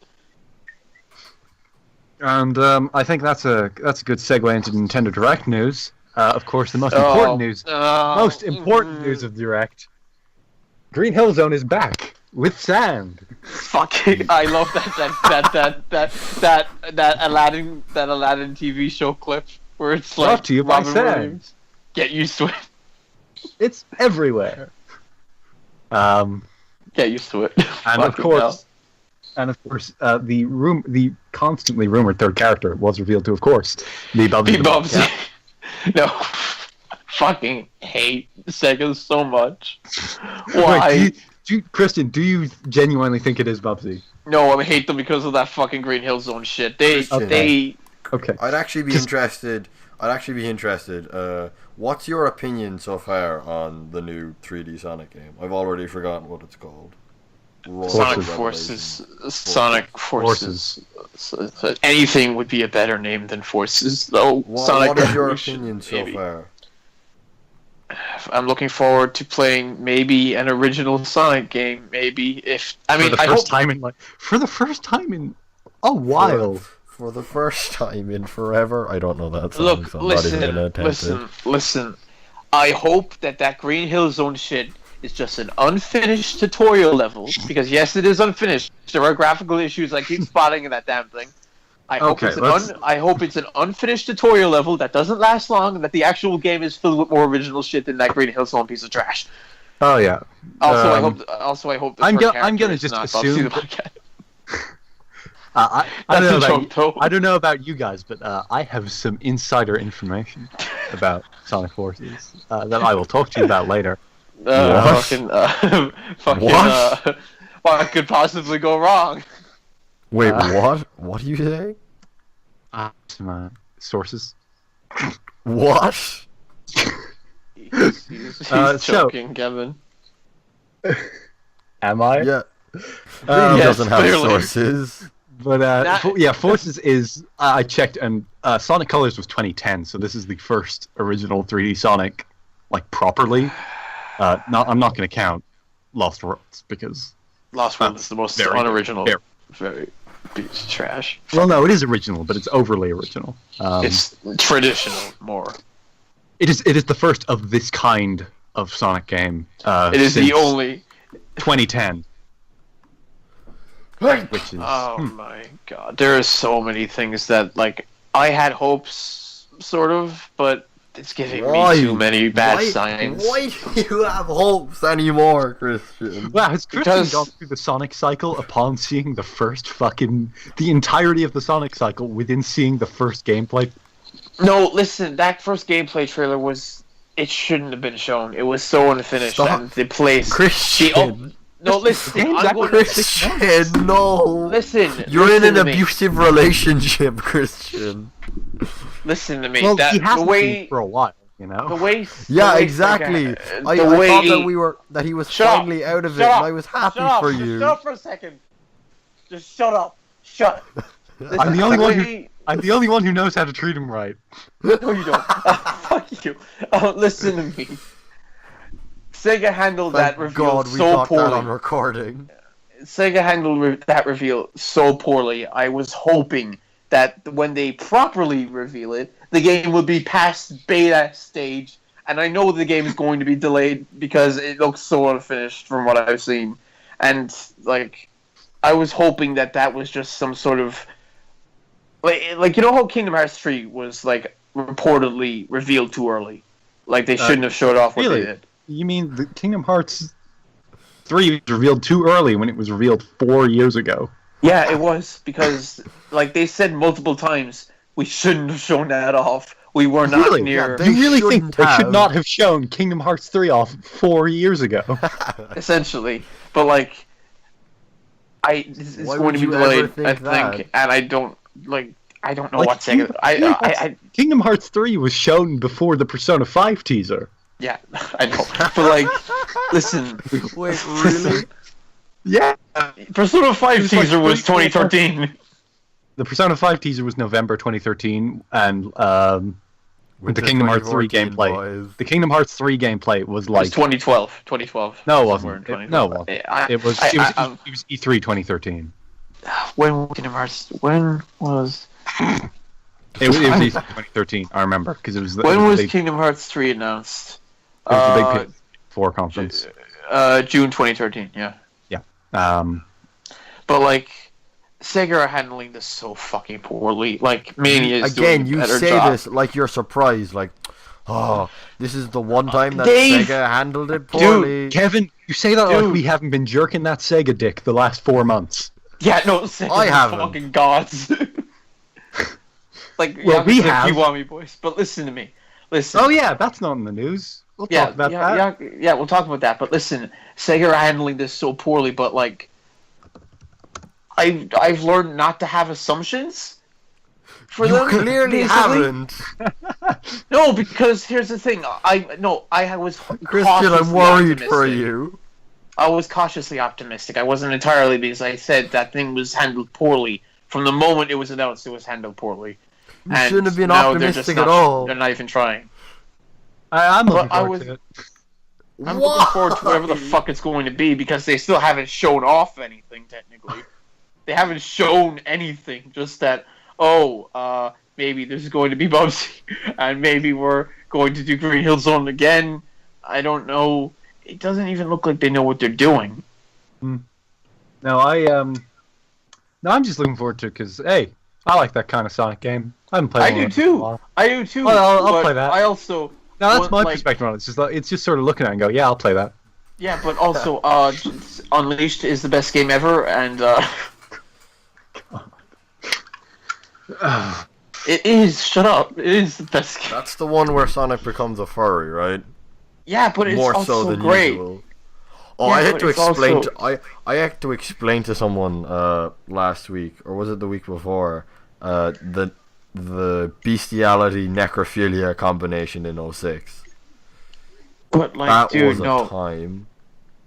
And I think that's a good segue into Nintendo Direct news. Of course, the most important news of Direct. Green Hill Zone is back. with sound. Fucking, I love that Aladdin TV show clip where it's Brought like to you by Robin Sam. Williams. Get used to it. It's everywhere. Get used to it. And of Fucking course, the constantly rumored third character was revealed to, of course, be Bubsy. Be Bubsy. No, fucking hate Sega so much. Why? Wait, Christian, do you genuinely think it is Bubsy? No, I hate them because of that fucking Green Hill Zone shit. Okay. I'd actually be interested. What's your opinion so far on the new 3D Sonic game? I've already forgotten what it's called. Sonic Forces. Sonic Forces. Anything would be a better name than Forces, though. What is your opinion so far? I'm looking forward to playing maybe an original Sonic game. Maybe for the first time in a while. For the first time in forever. I don't know that song. Look, so I'm not even gonna attempt listen. I hope that Green Hill Zone shit is just an unfinished tutorial level, because yes, it is unfinished. There are graphical issues I keep spotting in that damn thing. I hope it's an unfinished tutorial level that doesn't last long, and that the actual game is filled with more original shit than that Green Hill Zone piece of trash. Oh yeah. I hope. I'm gonna just assume. I don't know about you guys, but I have some insider information about Sonic Forces that I will talk to you about later. What could possibly go wrong? Wait, what? What do you say? Some sources. What? He's joking, Kevin. Am I? Yeah. Yes, doesn't have clearly. sources. But Forces is. I checked, and Sonic Colors was 2010, so this is the first original 3D Sonic, like properly. I'm not going to count Lost Worlds because Lost Worlds is the most unoriginal. Very piece of trash. Well, no, it is original, but it's overly original. It's traditional more. It is the first of this kind of Sonic game. It is the only 2010. Which is, my god, there are so many things that I had hopes, sort of, but it's giving me too many bad signs. Why do you have hopes anymore, Christian? Wow, has Christian gone through the Sonic cycle upon seeing the entirety of the Sonic cycle within seeing the first gameplay? No, listen, that first gameplay trailer it shouldn't have been shown. It was so unfinished. Stop. And the place... Christian! No, listen, Christian, no! Listen, you're in an to me. abusive relationship, Christian. Listen to me. Well, he hasn't been for a while, you know? The way... Yeah, exactly. I thought that he was finally out of it, and I was happy for you. Shut up for a second. Just shut up. Shut up. Listen, I'm the only one who knows how to treat him right. No, you don't. Fuck you. Listen to me. Sega handled that reveal so poorly. That on recording. Sega handled that reveal so poorly. I was hoping that when they properly reveal it, the game would be past beta stage. And I know the game is going to be delayed because it looks so unfinished from what I've seen. And I was hoping that was just some sort of you know how Kingdom Hearts 3 was reportedly revealed too early. They shouldn't have showed off what they did. You mean the Kingdom Hearts 3 was revealed too early when it was revealed 4 years ago? Yeah, it was, because they said multiple times, we shouldn't have shown that off. We were not near... Yeah, you really think they should not have shown Kingdom Hearts 3 off 4 years ago? Essentially. But it's going to be delayed, I think, and I don't know what Sega... Kingdom Hearts 3 was shown before the Persona 5 teaser. Yeah, I know. But listen. Wait, really? Yeah. Persona 5 teaser was 2013. The Persona 5 teaser was November 2013, and the Kingdom Hearts 3 gameplay. Boys. The Kingdom Hearts 3 gameplay was It was 2012. 2012. No, it wasn't. It was E3 2013. When was Kingdom Hearts? When was? It was E3 2013. I remember because it was. When was Kingdom Hearts 3 announced? It was the big PS4 conference. June 2013. Yeah. Yeah. But like, Sega are handling this so fucking poorly. Like, Mania is doing a better say job. this like you're surprised, like, oh, this is the one time that Dave! Sega handled it poorly. Dude, Kevin, you say that like we haven't been jerking that Sega dick the last 4 months. Yeah, no, Sega I are haven't. fucking gods. Like, well, we have. You want me, boys, but listen to me. Listen. Oh yeah, that's not in the news. We'll talk about that. Yeah, we'll talk about that. But listen, Sega are handling this so poorly. But like, I've learned not to have assumptions for them. You clearly haven't. No, because here's the thing. I was Christian, I'm worried for you. I was cautiously optimistic. I wasn't entirely, because I said that thing was handled poorly. From the moment it was announced, it was handled poorly. You shouldn't have been optimistic at all. They're not even trying. I'm looking forward to it. I'm looking forward to whatever the fuck it's going to be, because they still haven't shown off anything, technically. They haven't shown anything, just that, maybe there's going to be Bubsy, and maybe we're going to do Green Hill Zone again. I don't know. It doesn't even look like they know what they're doing. No, I'm just looking forward to it, because, hey, I like that kind of Sonic game. I haven't played I do too. I do too. Well, I'll play that. I also... No, that's my perspective on it. It's just sort of looking at it and go, yeah, I'll play that. Yeah, but also, Unleashed is the best game ever, and it is. Shut up! It is the best game. That's the one where Sonic becomes a furry, right? Yeah, but it's more also so than great. usual. Oh, Yeah, I had but to it's explain. also... I had to explain to someone last week, or was it the week before? The bestiality necrophilia combination in 06. But like, That dude, was a no. time.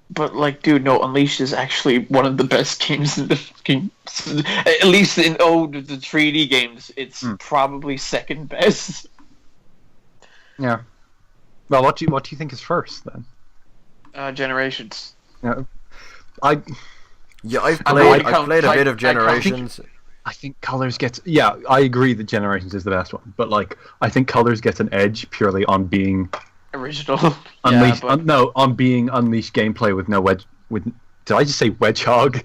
But like, dude, no. Unleashed is actually one of the best games in the fucking. At least in the 3D games, it's probably second best. Yeah. Well, what do you think is first then? Generations. Yeah. I've played a bit of Generations. I think Colors gets... Yeah, I agree that Generations is the best one. But, like, I think Colors gets an edge purely on being... Original. Unleashed... on being Unleashed gameplay with no wedge... Did I just say WedgeHog?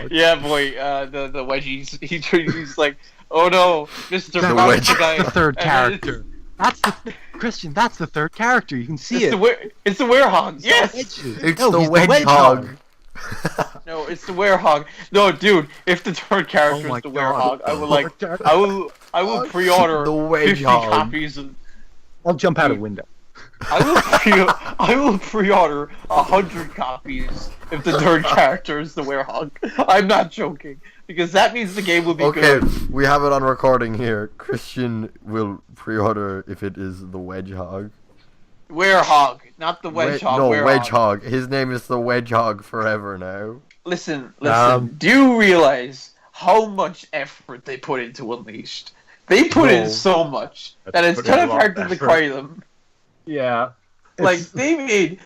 Yeah, boy. The wedgies. He's like, oh no, Mr. The Mouse guy. The third character. Christian, that's the third character. You can see it. It's the werehog. Yes! It's the WedgeHog. No, it's the werehog. No, dude, if the third character is the werehog, I will pre-order the 50 WedgeHog. copies of... I'll jump out a window. I will pre-order 100 copies if the third character is the werehog. I'm not joking, because that means the game will be good. Okay, we have it on recording here. Christian will pre-order if it is the WedgeHog. Werehog, not the WedgeHog. No, werehog. WedgeHog. His name is the WedgeHog forever now. Listen. Do you realize how much effort they put into Unleashed? They put in so much that it's kind of hard to decry them. Yeah. Like they made.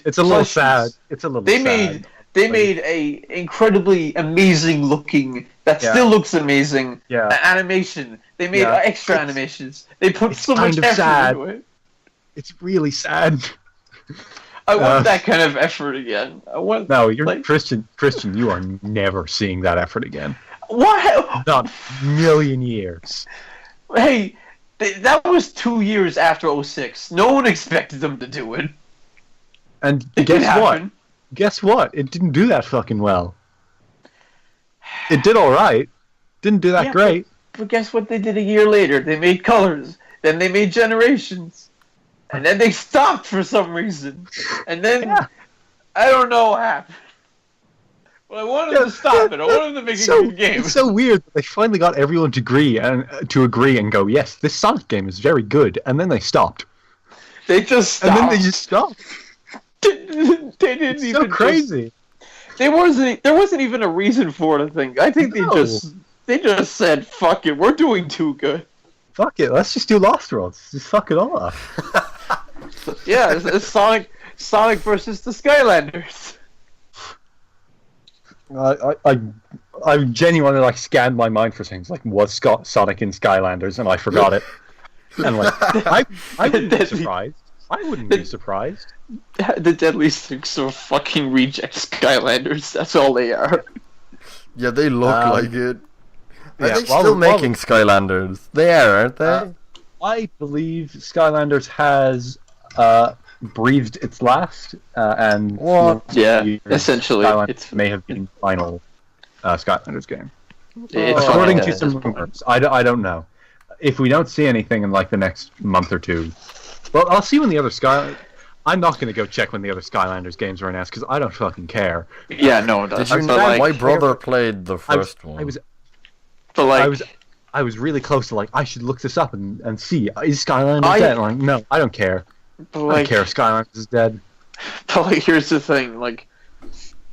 It's a little sad. It's a little. They made a incredibly amazing looking. That still looks amazing. Yeah. Animation. They made extra animations. They put so much effort into it. It's really sad. I want that kind of effort again. You're Christian. Christian, you are never seeing that effort again. What? Not a million years. Hey, that was 2 years after 06. No one expected them to do it. And guess what? Guess what? It didn't do that fucking well. It did all right. Didn't do that great. But guess what they did a year later? They made Colors. Then they made Generations. And then they stopped for some reason. And then, I don't know what happened. Well, I wanted to stop it. I wanted to make a good game. It's so weird that they finally got everyone to agree and go, yes, this Sonic game is very good. And then they stopped. They just stopped. And then they just stopped. They didn't it's even. So crazy. There wasn't even a reason for it. I think. I think they just said, "Fuck it, we're doing too good." Fuck it, let's just do Lost Worlds. Just fuck it all up. Yeah, it's Sonic versus the Skylanders. I genuinely scanned my mind for things like was Sonic in Skylanders, and I forgot it. And I wouldn't be surprised. I wouldn't be surprised. The Deadly Six are fucking reject Skylanders. That's all they are. Yeah, they look like it. Are they well, still making Skylanders? They are, aren't they? I believe Skylanders has breathed its last, and essentially, it may have been final Skylanders game. It's According to some rumors, I don't know. If we don't see anything in like the next month or two, well, I'll see when the other I'm not going to go check when the other Skylanders games are announced because I don't fucking care. Yeah, no, did you know my brother played the first one? I was really close to like I should look this up and see is Skylanders dead? Like, no, I don't care. I don't care if Skylanders is dead. But like, here's the thing: like,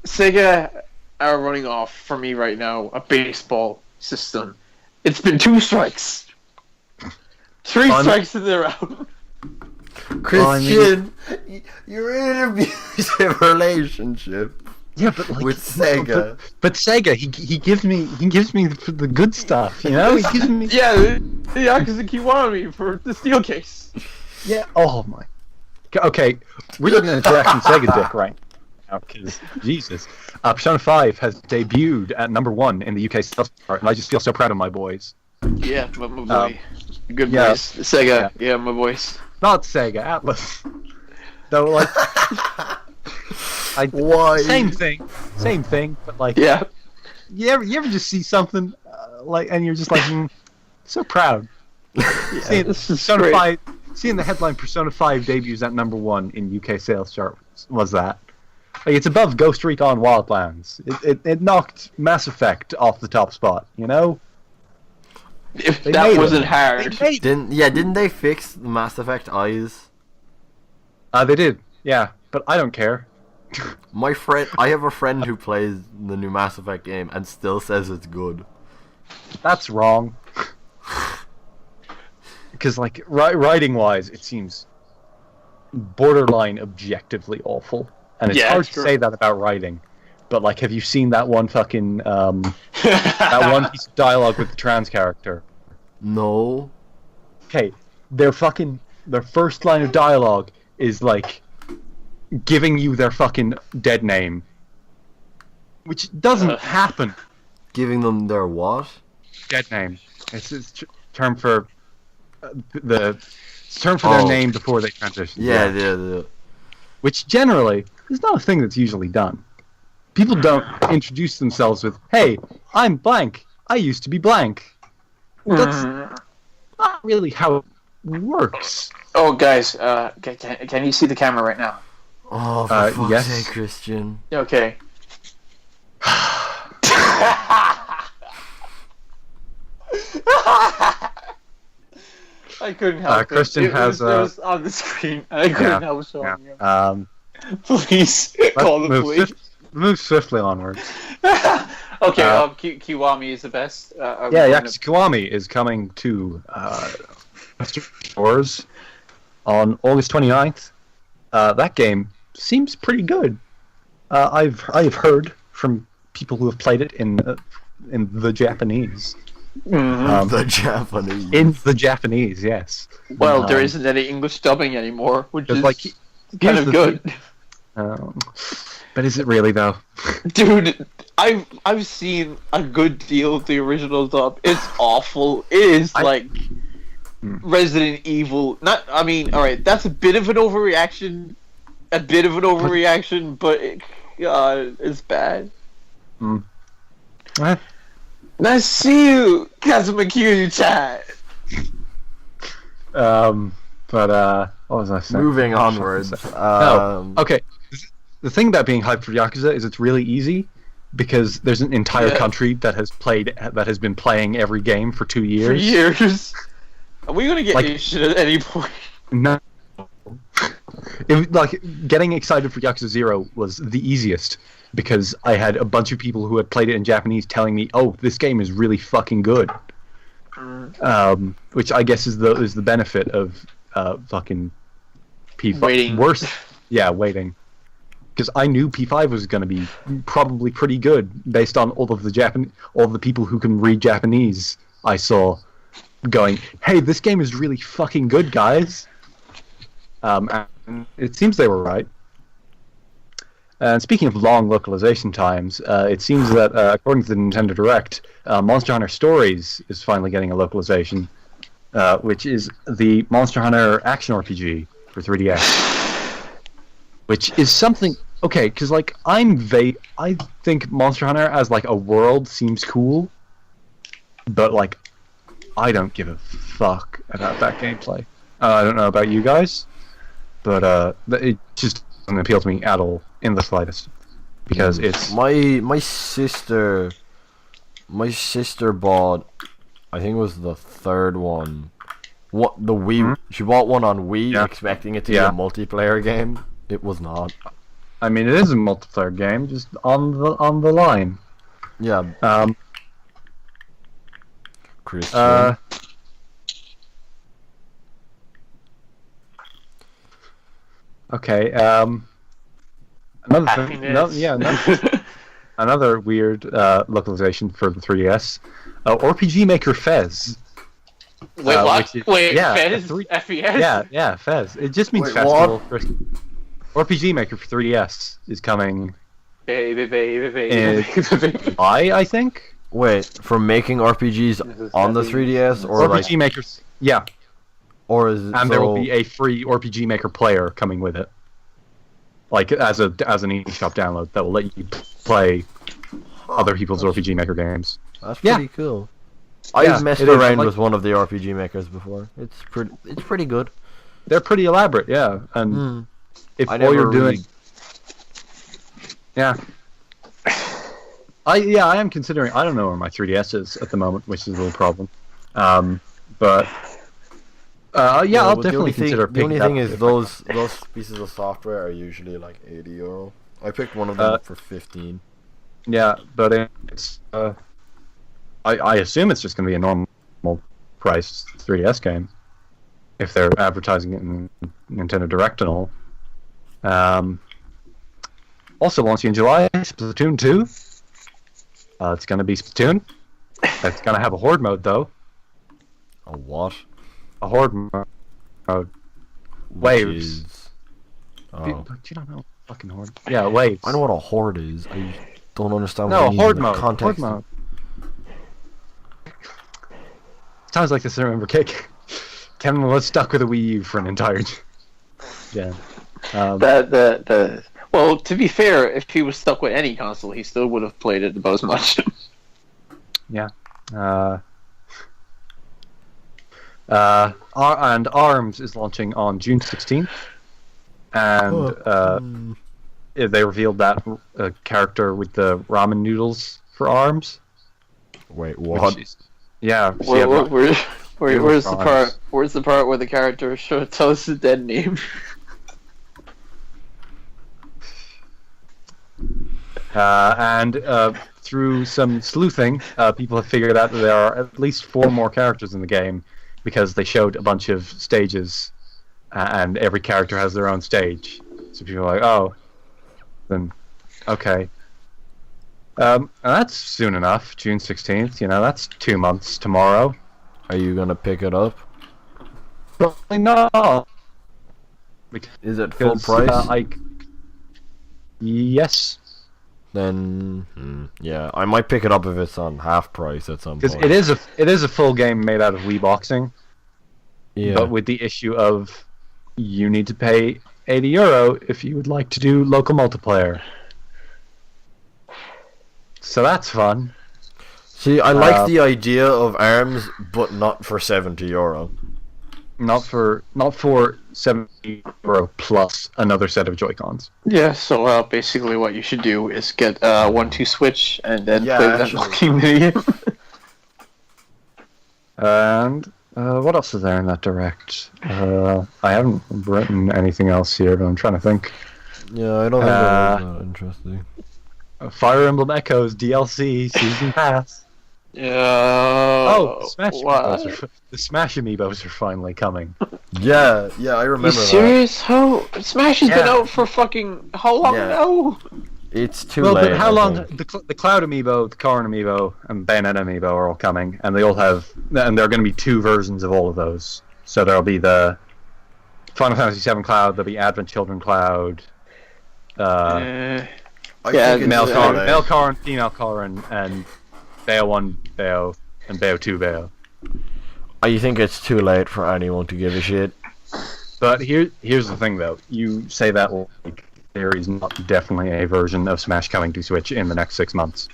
Sega are running off for me right now a baseball system. It's been 2 strikes, 3 strikes and they're out. Christian, you're in an abusive relationship. Yeah, but like, with Sega. But Sega, he gives me the good stuff, you know. He gives me because he wanted me for the steel case. Yeah. Oh my. Okay, we're looking at Jack and Sega dick right now because Jesus, Persona 5 has debuted at #1 in the UK sales chart, and I just feel so proud of my boys. Yeah, my boy. Good boys. Sega. Yeah, my boys. Not Sega, Atlas. Though, like, why? Same thing, but like, yeah. You ever just see something like, and you're just like, so proud. Seeing the headline Persona 5 debuts at #1 in UK sales chart was that. Like, it's above Ghost Recon Wildlands. It knocked Mass Effect off the top spot, you know? If that wasn't hard. Didn't they fix the Mass Effect eyes? They did, yeah, but I don't care. I have a friend who plays the new Mass Effect game and still says it's good. That's wrong. Because, like, writing-wise, it seems borderline objectively awful. And it's hard to say that about writing. But, like, have you seen that one fucking, that one piece of dialogue with the trans character? No. Okay, their first line of dialogue is, like, giving you their fucking dead name. Which doesn't happen. Giving them their what? Dead name. It's a term for their name before they transition. Yeah. Which generally is not a thing that's usually done. People don't introduce themselves with, "Hey, I'm blank. I used to be blank." That's not really how it works. Oh, guys, can you see the camera right now? Oh, for fuck's sake, Christian. Okay. I couldn't help Christian it. has it was on the screen. I couldn't help showing you. Please call the police. Move swiftly onwards. Okay, Kiwami is the best. Kiwami is coming to Western Shores on August 29th. That game seems pretty good. I've heard from people who have played it in the Japanese. The Japanese. In the Japanese, yes. Well, there isn't any English dubbing anymore, which is like, kind of good. But is it really though? Dude, I've seen a good deal of the original dub. It's awful. It is like Resident Evil. Alright, that's a bit of an overreaction. But it's bad. What? Nice to see you, Kazuma Q-chan. What was I saying? Moving onwards. Okay. The thing about being hyped for Yakuza is it's really easy because there's an entire country that has been playing every game for 2 years. Are we gonna get this shit at any point? No. Getting excited for Yakuza 0 was the easiest because I had a bunch of people who had played it in Japanese telling me, "Oh, this game is really fucking good." Which I guess is the benefit of fucking P5. Waiting. Worse, waiting. Because I knew P5 was going to be probably pretty good based on all the people who can read Japanese I saw going, "Hey, this game is really fucking good, guys." And it seems they were right. And speaking of long localization times, it seems that according to the Nintendo Direct, Monster Hunter Stories is finally getting a localization, which is the Monster Hunter action RPG for 3DS. Which is something... Okay, because like, I'm vague... I think Monster Hunter as like a world seems cool, but like, I don't give a fuck about that gameplay. I don't know about you guys, but it just doesn't appeal to me at all in the slightest, because it's my sister bought, I think it was the third one. What, the Wii? Mm-hmm. She bought one on Wii, expecting it to be a multiplayer game. It was not. I mean, it is a multiplayer game, just on the line. Yeah. Christian. Okay. Another thing. Another weird localization for the 3DS. RPG Maker Fez. Wait, what? Fez? FES? Yeah, Fez. It just means festival. RPG Maker for 3DS is coming. Baby. I think. Wait, for making RPGs on the 3DS, or RPG like... Makers? Yeah. Or is there will be a free RPG Maker player coming with it, like as an eShop download that will let you play other people's RPG Maker games. That's pretty cool. I've messed around with one of the RPG Makers before. It's pretty good. They're pretty elaborate, yeah. And if all you're doing, I am considering. I don't know where my 3DS is at the moment, which is a little problem. But. I'll definitely consider picking it up. The only thing is those pieces of software are usually like €80. I picked one of them for 15. Yeah, but it's I assume it's just going to be a normal price 3DS game if they're advertising it in Nintendo Direct and all. Also launching in July, Splatoon 2. It's going to be Splatoon. It's going to have a horde mode though. A what? A horde mode. Waves. Do you not know fucking horde? Yeah, waves. I know what a horde is. I don't understand what horde mode. Context. Horde mode. Sounds like this. I remember Kick. Kevin was stuck with a Wii U for an entire gen. Well, to be fair, if he was stuck with any console, he still would have played it about as much. Yeah. And ARMS is launching on June 16th, and they revealed that character with the ramen noodles for ARMS. Wait, what? Yeah. Where's the part? Where's the part where the character tells the dead name? And through some sleuthing, people have figured out that there are at least 4 more characters in the game, because they showed a bunch of stages, and every character has their own stage. So people are like, oh, then, okay. And that's soon enough, June 16th, that's 2 months tomorrow. Are you going to pick it up? Probably not. Is it full price? Yes. Then, yeah, I might pick it up if it's on half price at some point. Because it is a full game made out of Wii boxing. Yeah. But with the issue of you need to pay €80 if you would like to do local multiplayer. So that's fun. See, I like the idea of ARMS, but not for €70. Not for €70 plus another set of Joy-Cons. Yeah, so basically what you should do is get 1-2 Switch and then play that fucking video. And what else is there in that Direct? I haven't written anything else here, but I'm trying to think. Yeah, I don't think that was interesting. Fire Emblem Echoes DLC Season Pass. Oh, Smash Amiibos the Smash Amiibos are finally coming. Yeah, I remember that. You serious? How Smash has been out for fucking how long now? It's too late. But how long? The Cloud Amiibo, the Corrin Amiibo, and Bayonetta Amiibo are all coming, and they all have, and there are going to be 2 versions of all of those. So there'll be the Final Fantasy VII Cloud. There'll be Advent Children Cloud. I Yeah, think Male it's Corrin, late. Male Corrin, Female Corrin, and Bayo 1 Bayo, and Bayo 2 Bayo. I think it's too late for anyone to give a shit. But here's the thing, though. You say that like there is not definitely a version of Smash coming to Switch in the next 6 months.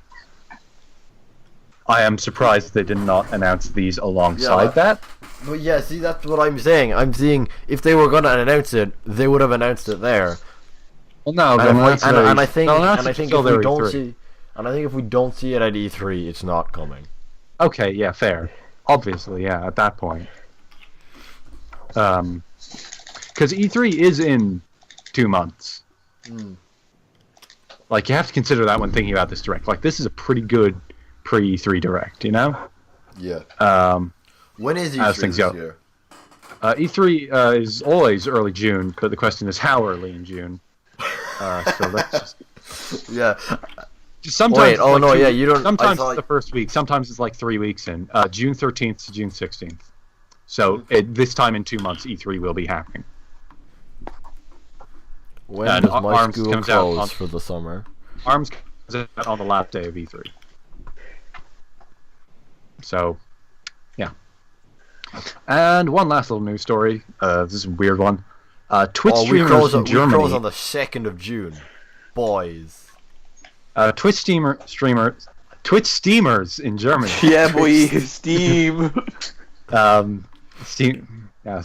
I am surprised they did not announce these alongside that. But yeah, see, that's what I'm saying. I'm seeing if they were gonna announce it, they would have announced it there. Well, no, And I think if we don't see it at E3, it's not coming. Okay, yeah, fair. Obviously, yeah, at that point. Because E3 is in 2 months. Like, you have to consider that when thinking about this direct. Like, this is a pretty good pre-E3 direct, you know? Yeah. When is E3 this year? E3 is always early June, but the question is how early in June. So let's just... Yeah. Sometimes you don't... Sometimes it's the first week, sometimes it's like 3 weeks in. June 13th to June 16th. So this time in 2 months, E3 will be happening. When does my ARMS school comes close out for the summer? ARMS comes out on the last day of E3. So, yeah. And one last little news story. This is a weird one. Twitch streamers in Germany. We close on the 2nd of June. Boys. Twitch steamers in Germany. Yeah, boy, Steam.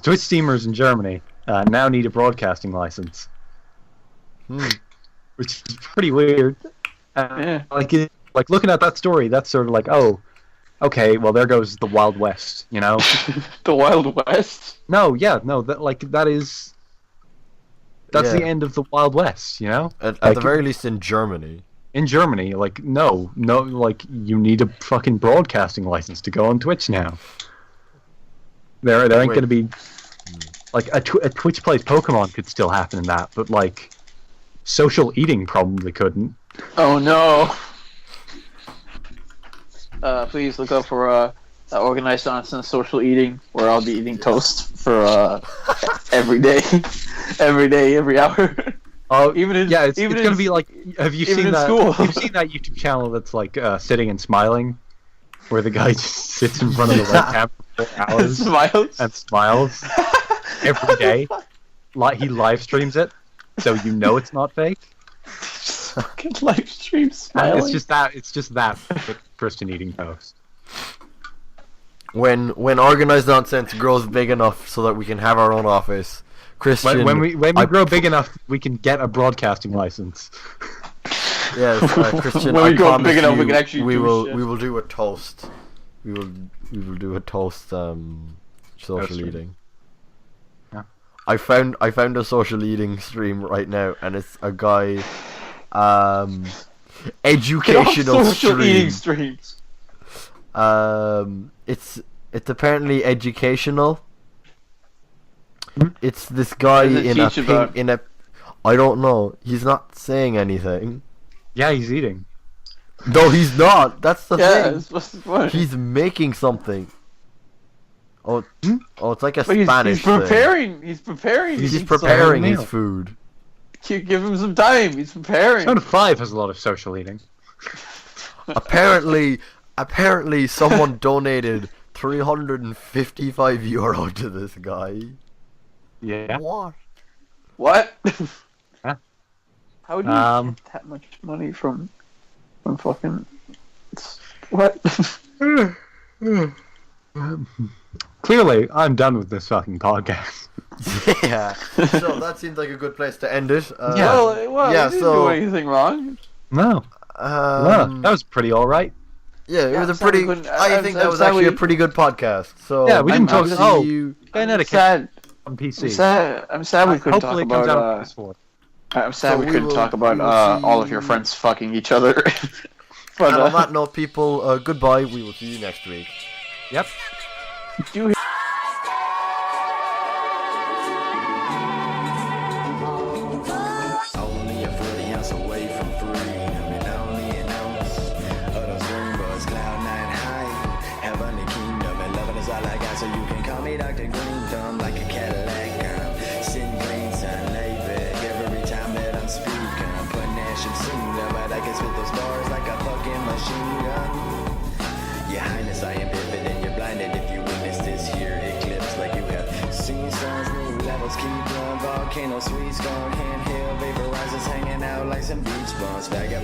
Twitch streamers in Germany now need a broadcasting license, which is pretty weird. Yeah. Like looking at that story, that's sort of like, oh, okay, well there goes the Wild West, you know? The Wild West? No, that's the end of the Wild West, you know? At the very least in Germany. In Germany, like no, like you need a fucking broadcasting license to go on Twitch now. There ain't gonna be like a Twitch plays Pokemon could still happen in that, but like social eating probably couldn't. Oh no! Please look up for Organized Nonsense Social Eating, where I'll be eating toast for every day, every hour. Oh, it's gonna be like. Have you seen that? Have you seen that YouTube channel that's like sitting and smiling, where the guy just sits in front of the webcam for 4 hours and smiles every day? Like he live streams it, so you know it's not fake. Fucking live stream smiling. It's just that Christian eating toast. When Organized Nonsense grows big enough so that we can have our own office. Christian, when we grow big enough, we can get a broadcasting license. Yes, Christian. When we grow big enough, we can actually we will do a toast. We will do a toast. Social eating. Yeah. I found a social eating stream right now, and it's a guy, educational social eating streams. It's apparently educational. It's this guy in a I don't know. He's not saying anything. Yeah, he's eating. No, he's not. That's the thing. What? He's making something. Oh, it's like a Spanish he's preparing. He's preparing. He's preparing his food. Give him some time. He's preparing. Persona 5 has a lot of social eating. Apparently, someone donated €355 to this guy. Yeah. What? Huh? How would you get that much money from fucking what? Clearly, I'm done with this fucking podcast. Yeah. So that seems like a good place to end it. Well, you didn't do anything wrong. No. No, that was pretty alright. Yeah, it was a pretty. I think that was actually a pretty good podcast. So yeah, we didn't talk. I'm sad. On PC. I'm sad we couldn't talk about. I'm sad we couldn't talk about all of your friends fucking each other. But on that note, people, goodbye. We will see you next week. Yep. So you can call me Dr. Green Thumb like a Cadillac. should sing them, but I can spit those bars like a fucking machine gun. Your Highness, I am vivid and you're blinded if you witness this here eclipse. Like you have seen stars, new levels keep blowing, volcano, sweet scone, handheld vaporizers hanging out like some beach bums. Vagabond.